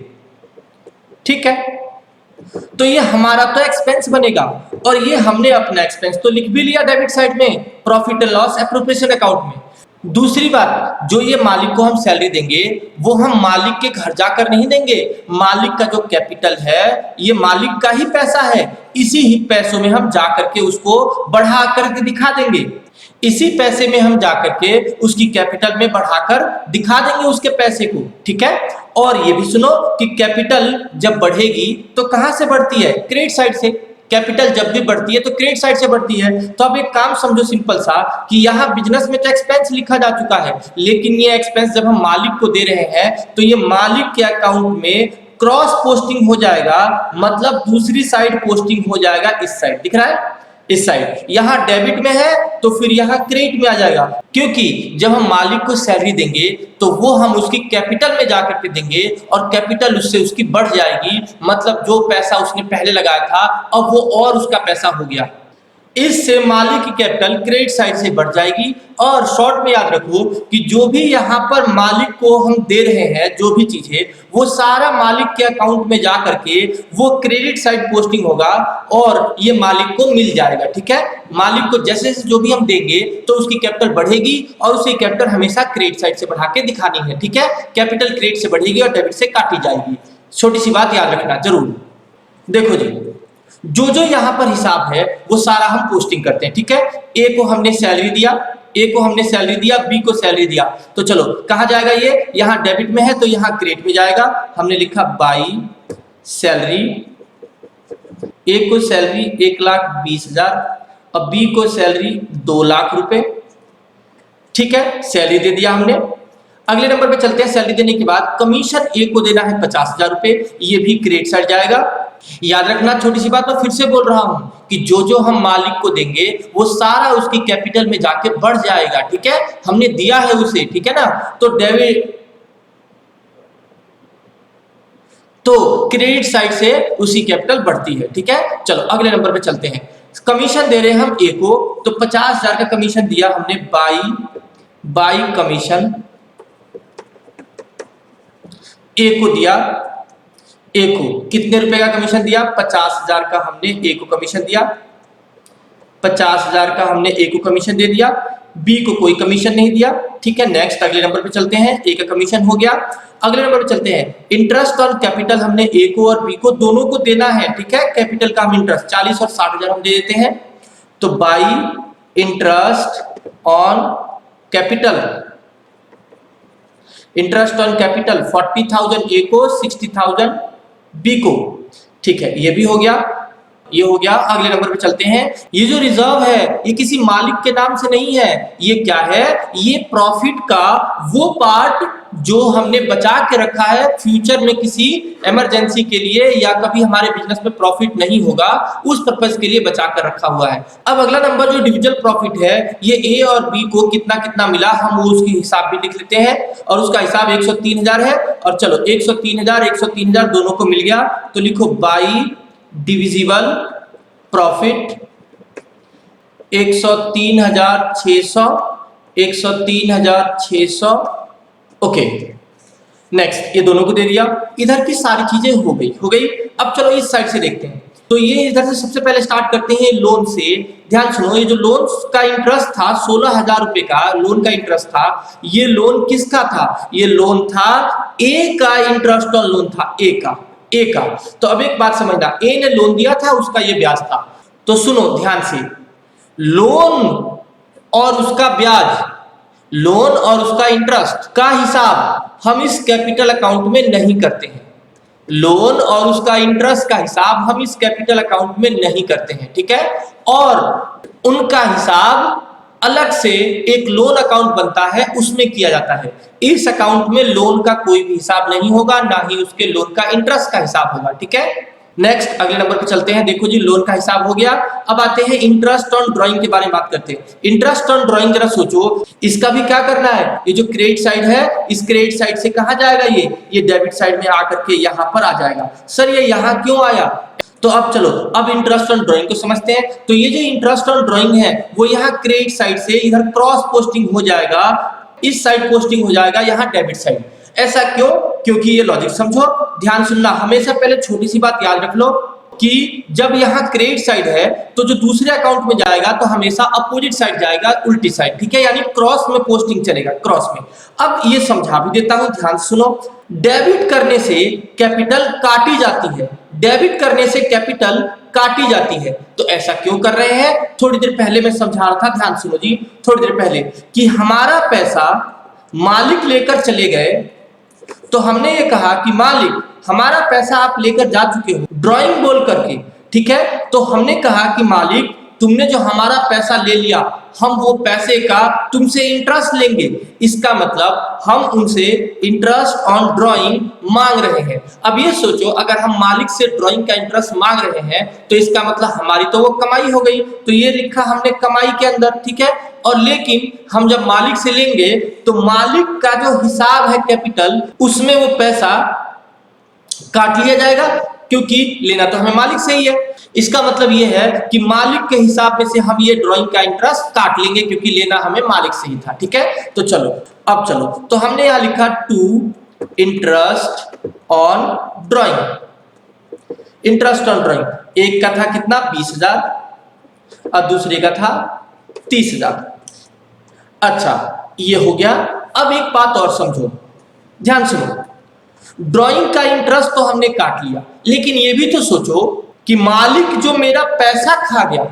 ठीक है, तो ये हमारा तो एक्सपेंस बनेगा, और ये हमने अपना एक्सपेंस तो लिख भी लिया डेबिट साइड में, profit and loss appropriation account में। दूसरी बात, जो ये मालिक को हम सैलरी देंगे वो हम मालिक के घर जाकर नहीं देंगे। मालिक का जो कैपिटल है ये मालिक का ही पैसा है, इसी ही पैसों में हम जाकर के उसको बढ़ा करके दिखा देंगे। इसी पैसे में हम जाकर के उसकी कैपिटल में बढ़ाकर दिखा देंगे उसके पैसे को, ठीक है। और ये भी सुनो कि कैपिटल जब बढ़ेगी तो कहां से बढ़ती है, क्रेडिट साइड से। कैपिटल जब भी बढ़ती है तो क्रेडिट साइड से बढ़ती है। तो अब एक काम समझो सिंपल सा, कि यहाँ बिजनेस में तो एक्सपेंस लिखा जा चुका है, लेकिन ये एक्सपेंस जब हम मालिक को दे रहे हैं तो ये मालिक के अकाउंट में क्रॉस पोस्टिंग हो जाएगा, मतलब दूसरी साइड पोस्टिंग हो जाएगा। इस साइड दिख रहा है, इस साइड यहां डेबिट में है तो फिर यहां क्रेडिट में आ जाएगा, क्योंकि जब हम मालिक को सैलरी देंगे तो वो हम उसकी कैपिटल में जाकर के देंगे और कैपिटल उससे उसकी बढ़ जाएगी। मतलब जो पैसा उसने पहले लगाया था अब वो और उसका पैसा हो गया, इससे मालिक की कैपिटल क्रेडिट साइड से बढ़ जाएगी। और शॉर्ट में याद रखो कि जो भी यहाँ पर मालिक को हम दे रहे हैं जो भी चीजें, वो सारा मालिक के अकाउंट में जा करके वो क्रेडिट साइड पोस्टिंग होगा और ये मालिक को मिल जाएगा, ठीक है। मालिक को जैसे जैसे जो भी हम देंगे तो उसकी कैपिटल बढ़ेगी और उसकी कैपिटल हमेशा क्रेडिट साइड से बढ़ा के दिखानी है, ठीक है। कैपिटल क्रेडिट से बढ़ेगी और डेबिट से काटी जाएगी। छोटी सी बात याद रखना जरूर। देखो जी, जो जो यहाँ पर हिसाब है वो सारा हम पोस्टिंग करते हैं, ठीक है। ए को हमने सैलरी दिया, बी को सैलरी दिया, तो चलो कहाँ जाएगा ये, यहाँ डेबिट में है तो यहाँ क्रेडिट में जाएगा। हमने लिखा बाई सैलरी, ए को सैलरी 1,20,000 और बी को सैलरी 2 लाख रुपए, ठीक है। सैलरी दे दिया हमने। अगले नंबर पे चलते हैं। सैलरी देने के बाद कमीशन ए को देना है 50,000 रुपए, ये भी क्रेडिट साइड जाएगा। याद रखना, छोटी सी बात मैं फिर से बोल रहा हूं कि जो जो हम मालिक को देंगे वो सारा उसकी कैपिटल में जाके बढ़ जाएगा, ठीक है। हमने दिया है उसे, ठीक है ना। तो डेबिट, तो क्रेडिट साइड से उसी कैपिटल बढ़ती है, ठीक है। चलो अगले नंबर पे चलते हैं। कमीशन दे रहे हैं हम ए को, तो 50,000 का कमीशन दिया हमने बाई कमीशन ए को दिया। ए को कितने रुपए का कमीशन दिया? 50,000 का हमने ए को कमीशन दिया। 50,000 का हमने ए को कमीशन दे दिया, बी को कोई कमीशन नहीं दिया। ठीक है, नेक्स्ट अगले नंबर पे चलते हैं। ए का कमीशन हो गया। अगले नंबर पे चलते हैं। इंटरेस्ट ऑन कैपिटल हमने ए को और बी को दोनों को देना है। ठीक है, कैपिटल का हम इंटरेस्ट 40 और 60,000 हम दे देते हैं। तो by interest on capital, interest on capital 40,000 ए को, 60,000 बी को। ठीक है, ये भी हो गया, ये हो गया। अगले नंबर पे चलते हैं। ये जो रिजर्व है ये किसी मालिक के नाम से नहीं है, ये क्या है? ये प्रॉफिट का वो पार्ट जो हमने बचा के रखा है फ्यूचर में किसी इमरजेंसी के लिए, या कभी हमारे बिजनेस में प्रॉफिट नहीं होगा उस पर्पस के लिए बचा कर रखा हुआ है। अब अगला नंबर जो इंडिविजुअल प्रॉफिट है, ये ए और बी को कितना कितना मिला हम वो उसकी हिसाब भी लिख लेते हैं, और उसका हिसाब 103,000 है। और चलो 103,000 दोनों को मिल गया, तो लिखो by divisible profit 103,600, 103,600। Okay, next ये दोनों को दे दिया। इधर की सारी चीजें हो गई। अब चलो इस साइड से देखते हैं। तो ये इधर से सबसे पहले स्टार्ट करते हैं लोन से। ध्यान सुनो, ये जो लोन का इंटरेस्ट था 16,000 रुपए का लोन का इंटरेस्ट था, ये लोन किसका था? ये लोन था ए का, इंटरेस्ट ऑन लोन था ए का। तो अब एक बात समझना, ए ने लोन दिया था, उसका ये ब्याज था। तो सुनो ध्यान से, लोन और उसका ब्याज, लोन और उसका इंटरेस्ट का हिसाब हम इस कैपिटल अकाउंट में नहीं करते हैं। लोन और उसका इंटरेस्ट का हिसाब हम इस कैपिटल अकाउंट में नहीं करते हैं। ठीक है, और उनका हिसाब अलग से एक लोन अकाउंट बनता है, उसमें किया जाता है। इस अकाउंट में लोन का कोई भी हिसाब नहीं होगा, ना ही उसके लोन का इंटरेस्ट का हिसाब होगा। ठीक है, नेक्स्ट अगले नंबर पे चलते हैं। देखो जी, लोन का हिसाब हो गया। अब आते हैं इंटरेस्ट ऑन ड्राइंग के बारे में बात करते हैं। इंटरेस्ट ऑन ड्राइंग जरा सोचो, इसका भी क्या करना है? ये जो क्रेडिट साइड है, इस क्रेडिट साइड से कहां जाएगा? ये डेबिट साइड में आकर के यहां पर आ जाएगा। सर ये यहां क्यों आया? तो अब चलो, अब इंटरेस्ट ऑन ड्राइंग को समझते हैं। तो ये जो इंटरेस्ट ऑन ड्राइंग है वो यहाँ क्रेडिट साइड से इधर क्रॉस पोस्टिंग हो जाएगा, इस साइड पोस्टिंग हो जाएगा यहाँ डेबिट साइड। ऐसा क्यों? क्योंकि ये लॉजिक समझो, ध्यान सुनना। हमेशा पहले छोटी सी बात याद रख लो कि जब यहाँ क्रेडिट साइड है तो जो दूसरे अकाउंट में जाएगा तो हमेशा अपोजिट साइड जाएगा, उल्टी साइड। ठीक है, यानी क्रॉस में पोस्टिंग चलेगा, क्रॉस में। अब ये समझा भी देता हूं, ध्यान सुनो। डेबिट करने से कैपिटल काटी जाती है, डेबिट करने से कैपिटल काटी जाती है। तो ऐसा क्यों कर रहे हैं? थोड़ी देर पहले मैं समझा रहा था, ध्यान सुनो जी, थोड़ी देर पहले, कि हमारा पैसा मालिक लेकर चले गए, तो हमने ये कहा कि मालिक हमारा पैसा आप लेकर जा चुके हो, ड्राइंग बोल करके। ठीक है, तो हमने कहा कि मालिक तुमने जो हमारा पैसा ले लिया, हम वो पैसे का तुमसे इंटरेस्ट लेंगे। इसका मतलब हम उनसे इंटरेस्ट ऑन ड्राइंग मांग रहे हैं। अब ये सोचो, अगर हम मालिक से ड्राइंग का इंटरेस्ट मांग रहे हैं तो इसका मतलब हमारी तो वो कमाई हो गई, तो ये लिखा हमने कमाई के अंदर। ठीक है, और लेकिन हम जब मालिक से लेंगे तो मालिक का जो हिसाब है कैपिटल, उसमें वो पैसा काट लिया जाएगा, क्योंकि लेना तो हमें मालिक से ही है। इसका मतलब ये है कि मालिक के हिसाब में से हम ये ड्राइंग का इंटरेस्ट काट लेंगे, क्योंकि लेना हमें मालिक से ही था। ठीक है, तो चलो, अब चलो, तो हमने यहां लिखा to interest on drawing. Interest on drawing, एक का था कितना? 20,000 और दूसरे का था 30,000। अच्छा, ये हो गया। अब एक बात और समझो, ध्यान सुनो। ड्राइंग का इंटरेस्ट तो हमने काट लिया, लेकिन ये भी तो सोचो कि मालिक जो मेरा पैसा खा गया,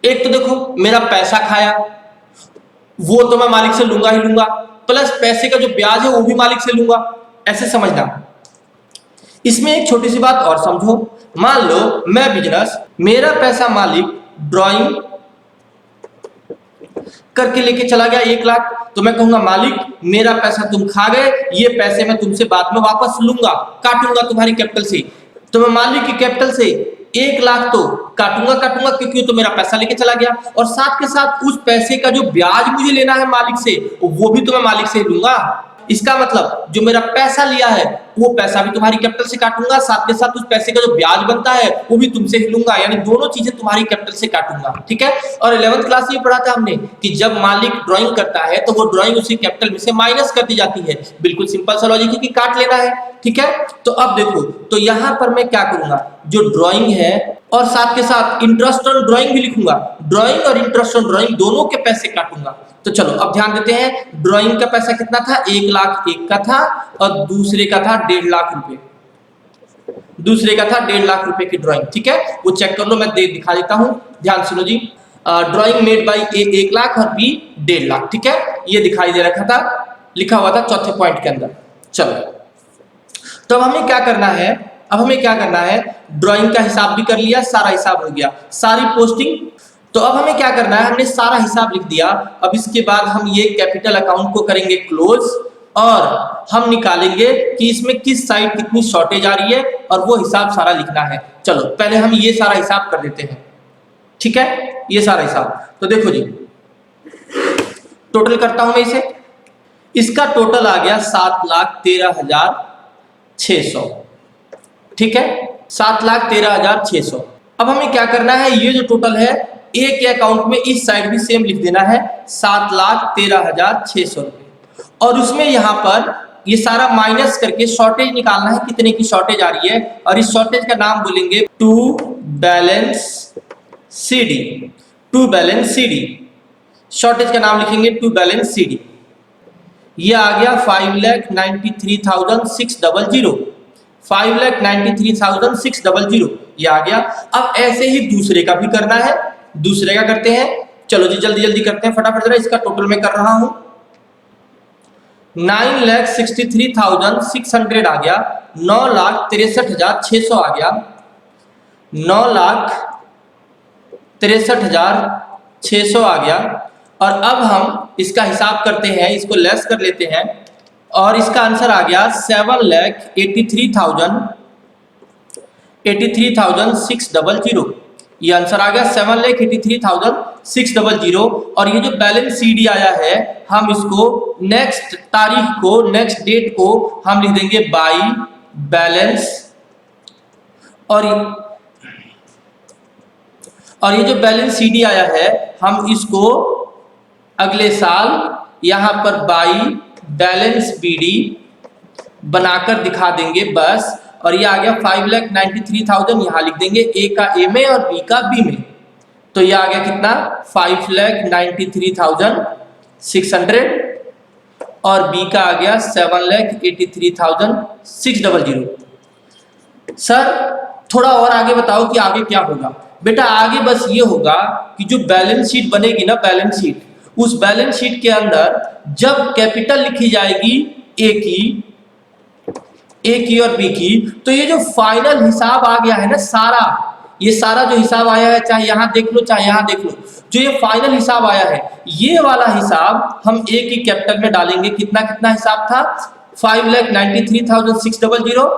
एक तो देखो मेरा पैसा खाया, वो तो मैं मालिक से लूंगा ही लूंगा, प्लस पैसे का जो ब्याज है वो भी मालिक से लूंगा। ऐसे समझना। इसमें एक छोटी सी बात और समझो। मान लो मैं बिजनेस, मेरा पैसा मालिक ड्राइंग करके लेके चला गया 1 लाख, तो मैं कहूंगा मालिक मेरा पैसा तुम खा गए, ये पैसे मैं तुमसे बाद में वापस लूंगा, काटूंगा तुम्हारी कैपिटल से। तो मैं मालिक की कैपिटल से 1 लाख तो काटूंगा, क्योंकि तो मेरा पैसा लेके चला गया, और साथ के साथ उस पैसे का जो ब्याज मुझे लेना है मालिक से, वो भी तो मैं मालिक से ही लूंगा। इसका मतलब जो मेरा पैसा लिया है वो पैसा भी तुम्हारी कैपिटल से काटूंगा, साथ के साथ उस पैसे का जो ब्याज बनता है वो भी तुमसे ही लूंगा, यानी दोनों चीजें तुम्हारी कैपिटल से काटूंगा, ठीक है। और 11th क्लास में पढ़ा था हमने कि जब मालिक ड्राइंग करता है तो वो ड्राइंग उसकी कैपिटल में से माइनस कर दी जाती है। बिल्कुल सिंपल सा लॉजिक है कि काट लेना है, ठीक है। तो अब देखो, तो यहां पर मैं क्या करूंगा, जो ड्राइंग है और साथ के साथ इंटरेस्ट ऑन ड्राइंग भी लिखूंगा, ड्राइंग और इंटरेस्ट ऑन ड्राइंग दोनों के पैसे काटूंगा। तो चलो अब ध्यान देते हैं, ड्राइंग का पैसा कितना था, 1,01,000 का था और दूसरे का था 1.5 लाख रुपए, दूसरे का था 1.5 लाख रुपए की ड्राइंग, ठीक है। वो चेक कर लो, मैं दिखा देता हूं, ध्यान सुनो जी। ड्राइंग मेड बाय ए 1 लाख और बी 1.5 लाख, ठीक है, ये दिखाई दे रखा था, लिखा हुआ था चौथे पॉइंट के अंदर। चलो तो अब हमें क्या करना है, अब हमें क्या करना है, ड्राइंग का हिसाब भी कर लिया, सारा हिसाब हो गया, सारी पोस्टिंग। तो अब हमें क्या करना है, हमने सारा हिसाब लिख दिया। अब इसके बाद हम ये कैपिटल अकाउंट को करेंगे क्लोज और हम निकालेंगे कि इसमें किस साइड कितनी शॉर्टेज आ रही है और वो हिसाब सारा लिखना है। चलो पहले हम ये सारा हिसाब कर देते हैं, ठीक है, ये सारा हिसाब। तो देखो जी, टोटल करता हूं मैं इसे, इसका टोटल आ गया 7,13,600, ठीक है, 7,13,600। अब हमें क्या करना है, ये जो टोटल है ए के अकाउंट में इस साइड भी सेम लिख देना है 7,13,600 रुपए, और उसमें यहां पर ये सारा माइनस करके शॉर्टेज निकालना है, कितने की शॉर्टेज आ रही है, और इस शॉर्टेज का नाम बोलेंगे to balance CD, to balance CD, shortage का नाम लिखेंगे टू बैलेंस सीडी। ये आ गया 5,93,600, 5,93,600 ये आ गया। अब ऐसे ही दूसरे का भी करना है, दूसरे का करते हैं, चलो जी जल्दी जल्दी करते हैं फटाफट जरा, इसका टोटल मैं कर रहा हूं, 9,63,600 आ गया, 9,63,600 आ गया, 9,63,600 आ गया। और अब हम इसका हिसाब करते हैं, इसको लेस कर लेते हैं और इसका आंसर आ गया 7,83,600, ये आंसर आ गया 7,83,600। और ये जो बैलेंस सीडी आया है, हम इसको नेक्स्ट तारीख को, नेक्स्ट डेट को हम लिख देंगे बाई बैलेंस, और ये जो बैलेंस सीडी आया है हम इसको अगले साल यहां पर बाई बैलेंस बीडी बनाकर दिखा देंगे बस। और ये आ गया 5,93,000, यहां लिख देंगे, ए का ए में और बी का बी में, तो ये आ गया कितना 5,93,600 और बी का आ गया 7,83,600। सर थोड़ा और आगे बताओ कि आगे क्या होगा। बेटा आगे बस ये होगा कि जो बैलेंस शीट बनेगी ना, बैलेंस शीट, उस बैलेंस शीट के अंदर जब कैपिटल लिखी जाएगी ए की और बी की, तो ये जो फाइनल हिसाब आ गया है ना, सारा ये सारा जो हिसाब आया है, चाहे यहां देख लो चाहे यहां देख लो, जो ये फाइनल हिसाब आया है, ये वाला हिसाब हम ए की कैपिटल में डालेंगे। कितना कितना हिसाब था, 5,93,600,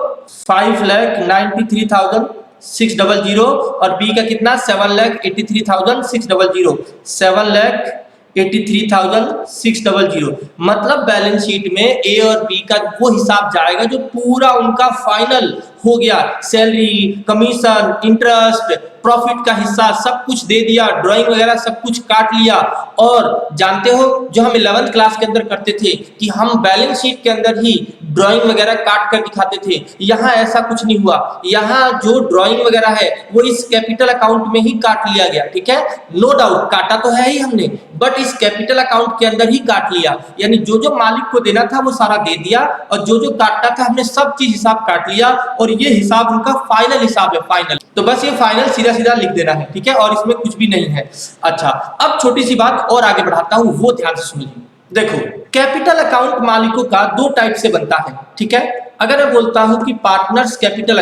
5,93,600 और बी का कितना 7,83,600, 7,83,600। मतलब बैलेंस शीट में ए और बी का वो हिसाब जाएगा जो पूरा उनका फाइनल हो गया, सैलरी, कमीशन, इंटरेस्ट, प्रॉफिट का हिस्सा सब कुछ दे दिया, ड्राइंग वगैरह सब कुछ काट लिया। और जानते हो जो हम 11th क्लास के अंदर करते थे कि हम बैलेंस शीट के अंदर ही ड्राइंग वगैरह काट कर दिखाते थे, यहाँ ऐसा कुछ नहीं हुआ। यहाँ जो ड्राइंग वगैरह है वो इस कैपिटल अकाउंट में ही काट लिया गया, ठीक है, नो डाउट काटा तो है ही हमने, बट इस कैपिटल अकाउंट के अंदर ही काट लिया, यानी जो जो मालिक को देना था वो सारा दे दिया और जो जो काटना था हमने सब चीज हिसाब काट लिया, और ये हिसाब उनका फाइनल हिसाब है, फाइनल। तो बस ये फाइनल सीधा सीधा लिख देना है, ठीक है, और इसमें कुछ भी नहीं है। अच्छा अब छोटी सी बात और आगे बढ़ाता हूं, वो ध्यान से सुनिए। देखो कैपिटल अकाउंट मालिकों का दो टाइप से बनता है, ठीक है। अगर मैं बोलता हूं कि पार्टनर्स कैपिटल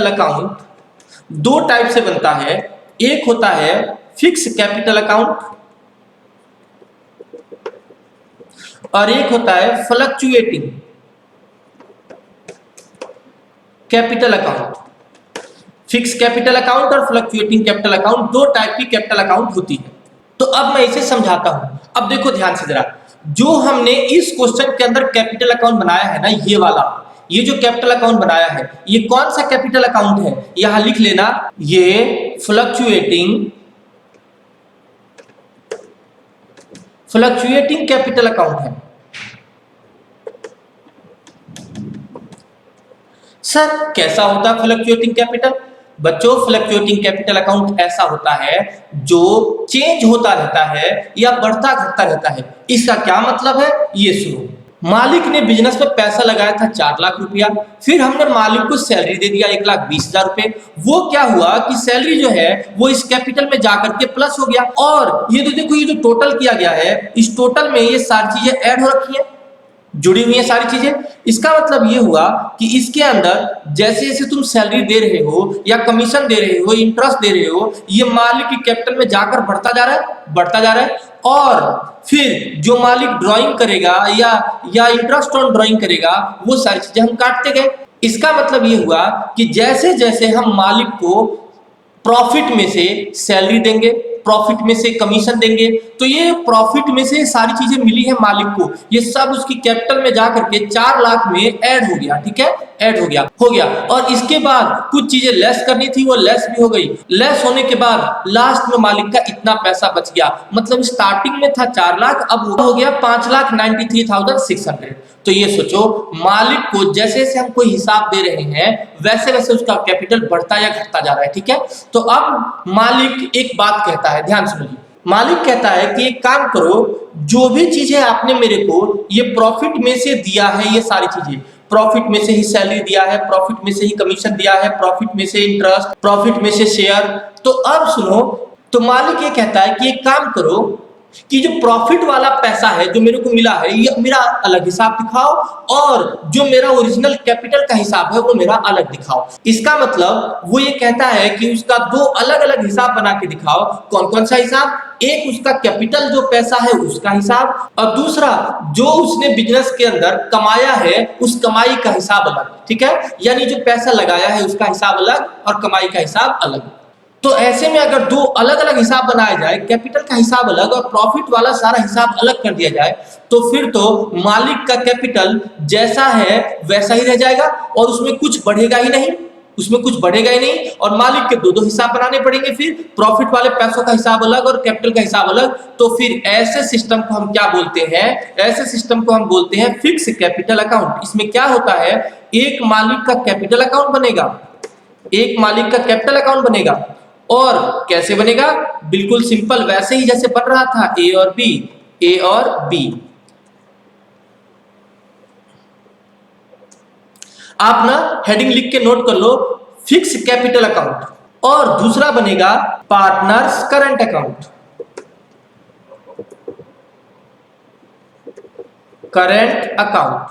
अकाउंट दो टाइप से बनता है। एक होता है फिक्स कैपिटल अकाउंट और एक होता है fluctuating capital account. Fix capital account और फ्लक्चुएटिंग कैपिटल अकाउंट, दो टाइप की कैपिटल अकाउंट होती है। तो अब मैं इसे समझाता हूं। अब देखो ध्यान से जरा, जो हमने इस क्वेश्चन के अंदर कैपिटल अकाउंट बनाया है ना, ये वाला, ये जो कैपिटल अकाउंट बनाया है, ये कौन सा कैपिटल अकाउंट है? यहां लिख लेना, ये फ्लक्चुएटिंग कैपिटल अकाउंट है। सर कैसा होता है फ्लक्चुएटिंग कैपिटल? बच्चों फ्लक्चुएटिंग कैपिटल अकाउंट ऐसा होता है जो चेंज होता रहता है या बढ़ता घटता रहता है। इसका क्या मतलब है, ये सुनो। मालिक ने बिजनेस में पैसा लगाया था 4 लाख रुपया, फिर हमने मालिक को सैलरी दे दिया 1,20,000 रुपए। वो क्या हुआ कि सैलरी जो है वो इस कैपिटल में जाकर के प्लस हो गया, और ये तो देखो, ये जो टोटल किया गया है, इस टोटल में ये सारी चीजें ऐड हो रखी है, जुड़ी हुई है सारी चीजें। इसका मतलब ये हुआ कि इसके अंदर जैसे जैसे तुम सैलरी दे रहे हो या कमीशन दे रहे हो, इंटरेस्ट दे रहे हो, ये मालिक की कैपिटल में जाकर बढ़ता जा रहा है, बढ़ता जा रहा है। और फिर जो मालिक ड्राइंग करेगा या इंटरेस्ट ऑन ड्राइंग करेगा, वो सारी चीजें हम काटते गए। इसका मतलब ये हुआ कि जैसे जैसे हम मालिक को प्रॉफिट में से सैलरी देंगे, प्रॉफिट में से कमीशन देंगे, तो ये प्रॉफिट में से सारी चीजें मिली है मालिक को, ये सब उसकी कैपिटल में जाकर के 4 लाख में ऐड हो गया। ठीक है, ऐड हो गया। और इसके बाद कुछ चीजें लेस करनी थी, वो लेस भी हो गई। लेस होने के बाद लास्ट में मालिक का इतना पैसा बच गया, मतलब स्टार्टिंग में था 4 लाख, अब हो गया 5,93,600। तो ये सोचो, मालिक को जैसे जैसे हम कोई हिसाब दे रहे हैं, वैसे वैसे उसका कैपिटल बढ़ता या घटता जा रहा है। ठीक है, तो अब मालिक एक बात कहता है, ध्यान सुनिए। मालिक कहता है कि एक काम करो, जो भी चीजें आपने मेरे को ये प्रॉफिट में से दिया है, ये सारी चीजें प्रॉफिट में से ही सैलरी दिया है, प्रॉफिट में से ही कमीशन दिया है, प्रॉफिट में से इंटरेस्ट, प्रॉफिट में से शेयर। तो अब सुनो, तो मालिक ये कहता है कि एक काम करो कि जो प्रॉफिट वाला पैसा है जो मेरे को मिला है, ये मेरा अलग हिसाब दिखाओ, और जो मेरा ओरिजिनल कैपिटल का हिसाब है वो मेरा अलग दिखाओ। इसका मतलब वो ये कहता है कि उसका 2 अलग अलग हिसाब बना के दिखाओ। कौन कौन सा हिसाब? एक उसका कैपिटल जो पैसा है उसका हिसाब, और दूसरा जो उसने बिजनेस के अंदर कमाया है उस कमाई का हिसाब अलग। ठीक है, यानी जो पैसा लगाया है उसका हिसाब अलग और कमाई का हिसाब अलग। तो ऐसे में अगर 2 अलग अलग हिसाब बनाया जाए, कैपिटल का हिसाब अलग और प्रॉफिट वाला सारा हिसाब अलग कर दिया जाए, तो फिर तो मालिक का कैपिटल जैसा है वैसा ही रह जाएगा, और उसमें कुछ बढ़ेगा ही नहीं, उसमें कुछ बढ़ेगा ही नहीं। और मालिक के 2 हिसाब बनाने पड़ेंगे, फिर प्रॉफिट वाले पैसों का हिसाब अलग और कैपिटल का हिसाब अलग। तो फिर ऐसे सिस्टम को हम क्या बोलते हैं? ऐसे सिस्टम को हम बोलते हैं फिक्स कैपिटल अकाउंट। इसमें क्या होता है, एक मालिक का कैपिटल अकाउंट बनेगा, एक मालिक का कैपिटल अकाउंट बनेगा। और कैसे बनेगा? बिल्कुल सिंपल, वैसे ही जैसे बन रहा था ए और बी, ए और बी। आप ना हेडिंग लिख के नोट कर लो, फिक्स कैपिटल अकाउंट। और दूसरा बनेगा partners current account, current account.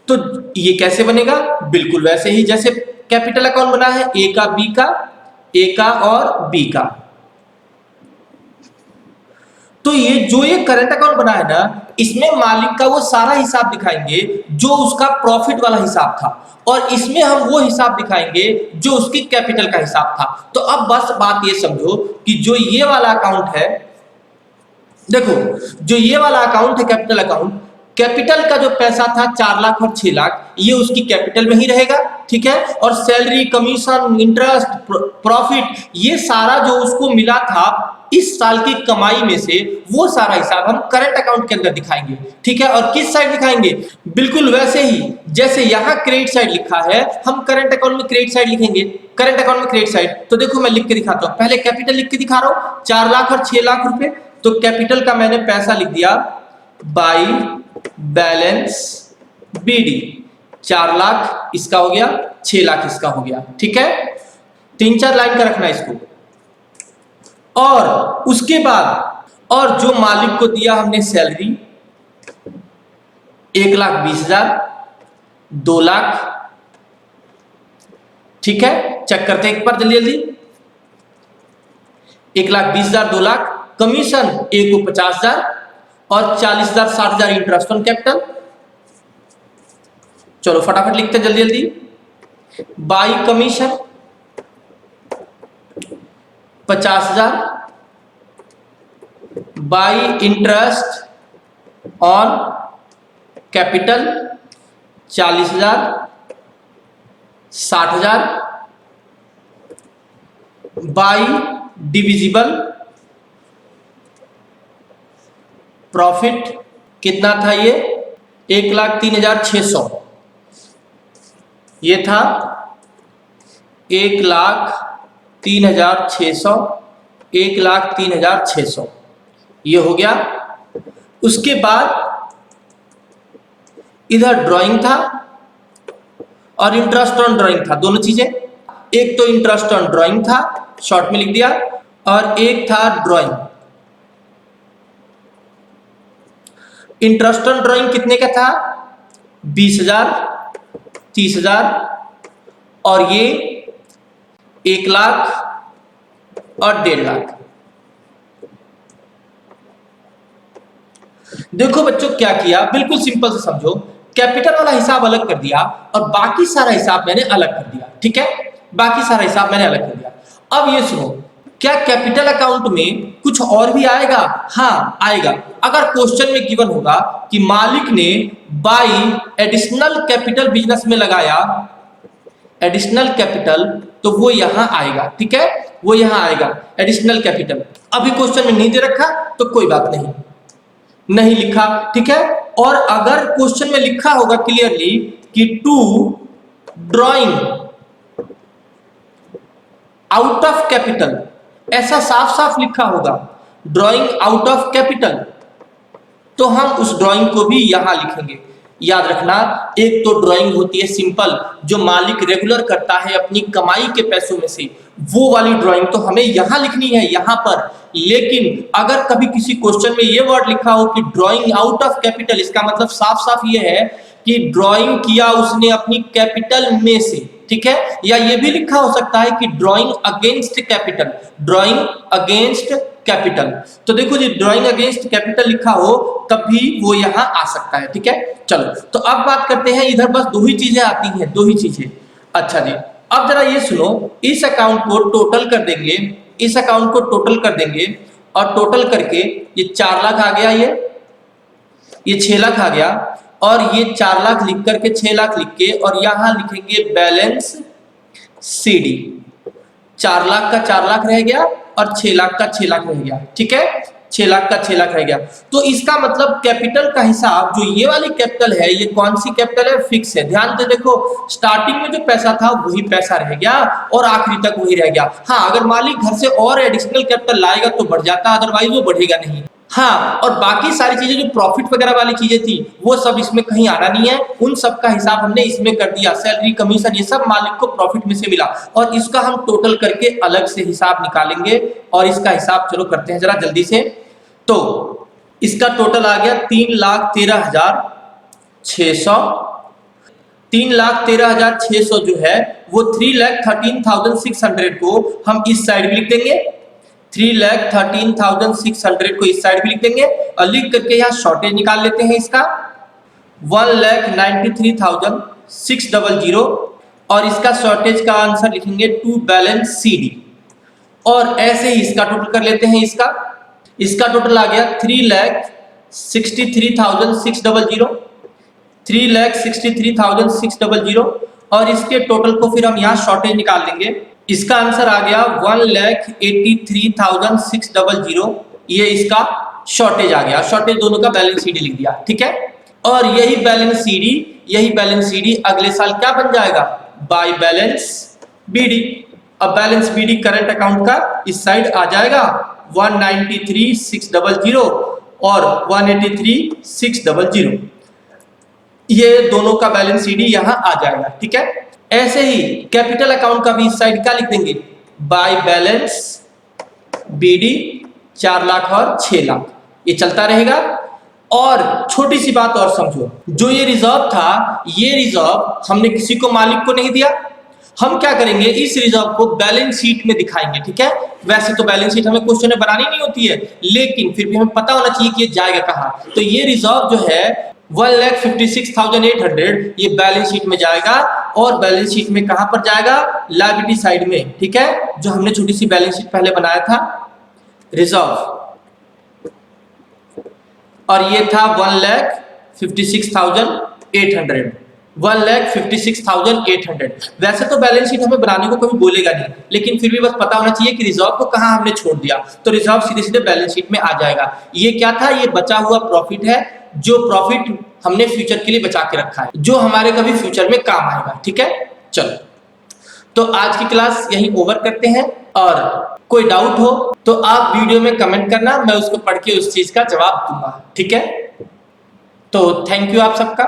तो ये कैसे बनेगा? बिल्कुल वैसे ही जैसे कैपिटल अकाउंट बना है, ए का, बी का, ए का और बी का। तो ये करंट अकाउंट बना है ना, इसमें मालिक का वो सारा हिसाब दिखाएंगे जो उसका प्रॉफिट वाला हिसाब था, और इसमें हम वो हिसाब दिखाएंगे जो उसकी कैपिटल का हिसाब था। तो अब बस बात ये समझो कि जो ये वाला अकाउंट है, देखो जो ये वाला अकाउंट है कैपिटल अकाउंट, कैपिटल का जो पैसा था 4 लाख और 6 लाख, ये उसकी कैपिटल में ही रहेगा। ठीक है, और सैलरी, कमीशन, इंटरेस्ट, प्रॉफिट, ये सारा जो उसको मिला था इस साल की कमाई में से, वो सारा हिसाब हम करंट अकाउंट के अंदर दिखाएंगे। ठीक है, और किस साइड दिखाएंगे? बिल्कुल वैसे ही जैसे यहाँ क्रेडिट साइड लिखा है, हम करंट अकाउंट में क्रेडिट साइड लिखेंगे। करंट अकाउंट में क्रेडिट साइड, तो देखो मैं लिख के दिखाता हूँ। पहले कैपिटल लिख के दिखा रहा हूँ, 4 लाख और 6 लाख रुपए। तो कैपिटल का मैंने पैसा लिख दिया बाई बैलेंस बीडी, 4 लाख इसका हो गया, 6 लाख इसका हो गया। ठीक है, 3-4 लाइन का रखना इसको। और उसके बाद, और जो मालिक को दिया हमने सैलरी 1,20,000, 2 लाख। ठीक है, चेक करते हैं एक बार जल्दी जल्दी। 1,20,000, 2 लाख कमीशन, ए को 50,000 और 40,000, 60,000 इंटरेस्ट ऑन कैपिटल। चलो फटाफट लिखते हैं जल्दी जल्दी। By commission 50,000, by interest on capital 40,000, 60,000 by divisible profit कितना था ये 1,03,600, ये था 1,03,600, 1,03,600 ये हो गया। उसके बाद इधर ड्राइंग था और इंटरेस्ट ऑन ड्राइंग था, दोनों चीजें। एक तो इंटरेस्ट ऑन ड्राइंग था, शॉर्ट में लिख दिया, और एक था ड्राइंग। इंटरेस्ट ऑन ड्राइंग कितने का था 20,000, 30,000 और ये 1,00,000 और 1,50,000। देखो बच्चों क्या किया, बिल्कुल सिंपल से समझो। कैपिटल वाला हिसाब अलग कर दिया और बाकी सारा हिसाब मैंने अलग कर दिया, ठीक है, बाकी सारा हिसाब मैंने अलग कर दिया। अब ये सुनो, क्या कैपिटल अकाउंट में कुछ और भी आएगा? हाँ आएगा। अगर क्वेश्चन में गिवन होगा कि मालिक ने बाई एडिशनल कैपिटल बिजनेस में लगाया एडिशनल कैपिटल, तो वो यहां आएगा, ठीक है, वो यहां आएगा एडिशनल कैपिटल। अभी क्वेश्चन में नहीं दे रखा तो कोई बात नहीं, नहीं लिखा, ठीक है। और अगर क्वेश्चन में लिखा होगा क्लियरली कि to drawing out of capital, ऐसा साफ साफ लिखा होगा ड्राइंग आउट ऑफ कैपिटल, तो हम उस ड्राइंग को भी यहां लिखेंगे। याद रखना, एक तो ड्राइंग होती है सिंपल, जो मालिक रेगुलर करता है अपनी कमाई के पैसों में से, वो वाली ड्राइंग तो हमें यहां लिखनी है, यहां पर। लेकिन अगर कभी किसी क्वेश्चन में ये वर्ड लिखा हो कि ड्राइंग आउट ऑफ कैपिटल, इसका मतलब साफ साफ ये है कि ड्राइंग किया उसने अपनी कैपिटल में से, ठीक है। या ये भी लिखा हो सकता है कि drawing against capital, drawing against capital. तो देखो जी, ड्राइंग अगेंस्ट कैपिटल लिखा हो तब भी वो यहां आ सकता है, ठीक है। चलो तो अब बात करते हैं, इधर बस दो ही चीजें आती हैं, दो ही चीजें। अच्छा जी, अब जरा ये सुनो, इस अकाउंट को टोटल कर देंगे, इस अकाउंट को टोटल कर देंगे और टोटल करके ये 4 लाख आ गया, ये 6 लाख आ गया, और ये 4 लाख लिख करके 6 लाख लिख के और यहां लिखेंगे बैलेंस सीडी। 4 लाख का 4 लाख रह गया और 6 लाख का 6 लाख रह गया, ठीक है, 6 लाख का 6 लाख रह गया। तो इसका मतलब कैपिटल का हिसाब, जो ये वाली कैपिटल है, ये कौन सी कैपिटल है? फिक्स है। ध्यान से देखो, स्टार्टिंग में जो पैसा था वही पैसा रह गया और आखिरी तक वही रह गया। हाँ, अगर मालिक घर से और एडिशनल कैपिटल लाएगा तो बढ़ जाता, अदरवाइज वो बढ़ेगा नहीं। हाँ, और बाकी सारी चीजें जो प्रॉफिट वगैरह वाली चीजें थी वो सब इसमें कहीं आना नहीं है, उन सब का हिसाब हमने इसमें कर दिया। सैलरी, कमीशन, ये सब मालिक को प्रॉफिट में से मिला और इसका हम टोटल करके अलग से हिसाब निकालेंगे। और इसका हिसाब चलो करते हैं जरा जल्दी से। तो इसका टोटल आ गया 3,13,600। 3,13,600 जो है वो 3,13,600 को हम इस साइड भी लिख देंगे, 3,13,600 को इस साइड भी लिख देंगे और लिख करके यहाँ शॉर्टेज निकाल लेते हैं इसका 1,93,600 और इसका शॉर्टेज का आंसर लिखेंगे टू बैलेंस सीडी। और ऐसे ही इसका टोटल कर लेते हैं, इसका टोटल आ गया 3,63,600, 3,63,600 और इसके टोटल को फिर हम यहाँ शॉर्टेज निकाल लेंगे। इसका आंसर आ गया 1,83,600, ये इसका शॉर्टेज आ गया। शॉर्टेज दोनों का बैलेंस सीडी लिख दिया, ठीक है। और यही बैलेंस सीडी अगले साल क्या बन जाएगा? By balance BD. अब बैलेंस बीडी करंट अकाउंट का इस साइड आ जाएगा 193,600 और 183,600, ये दोनों का बैलेंस सीडी यहां आ जाएगा, ठीक है। ऐसे ही कैपिटल अकाउंट का भी इस साइड क्या लिख देंगे? बाय बैलेंस बीडी 4 लाख और 6 लाख, ये चलता रहेगा। और छोटी सी बात और समझो, जो ये रिजर्व था, ये रिजर्व हमने किसी को, मालिक को नहीं दिया। हम क्या करेंगे, इस रिजर्व को बैलेंस शीट में दिखाएंगे, ठीक है। वैसे तो बैलेंस शीट हमें क्वेश्चन में बनानी नहीं होती है, लेकिन फिर भी हमें पता होना चाहिए कि ये जाएगा कहां। तो ये रिजर्व जो है 1,56,800 ये बैलेंस शीट में जाएगा और बैलेंस शीट में कहां पर जाएगा? लायबिलिटी साइड में, ठीक है, जो हमने छोटी सी बैलेंस शीट पहले बनाया था, रिजर्व। और ये था 1,56,800, 1,56,800। वैसे तो बैलेंस शीट हमें बनाने को कभी बोलेगा नहीं, लेकिन फिर भी बस पता होना चाहिए कि रिजर्व को कहाँ हमने छोड़ दिया, तो रिजर्व सीधे सीधे बैलेंस शीट में आ जाएगा। ये क्या था? ये बचा हुआ प्रॉफिट है, जो प्रॉफिट हमने फ्यूचर के लिए बचा के रखा है, जो हमारे कभी फ्यूचर में काम आएगा। ठीक है, चलो तो आज की क्लास यहीं ओवर करते हैं, और कोई डाउट हो तो आप वीडियो में कमेंट करना, मैं उसको पढ़ के उस चीज का जवाब दूंगा। ठीक है, तो थैंक यू आप सबका।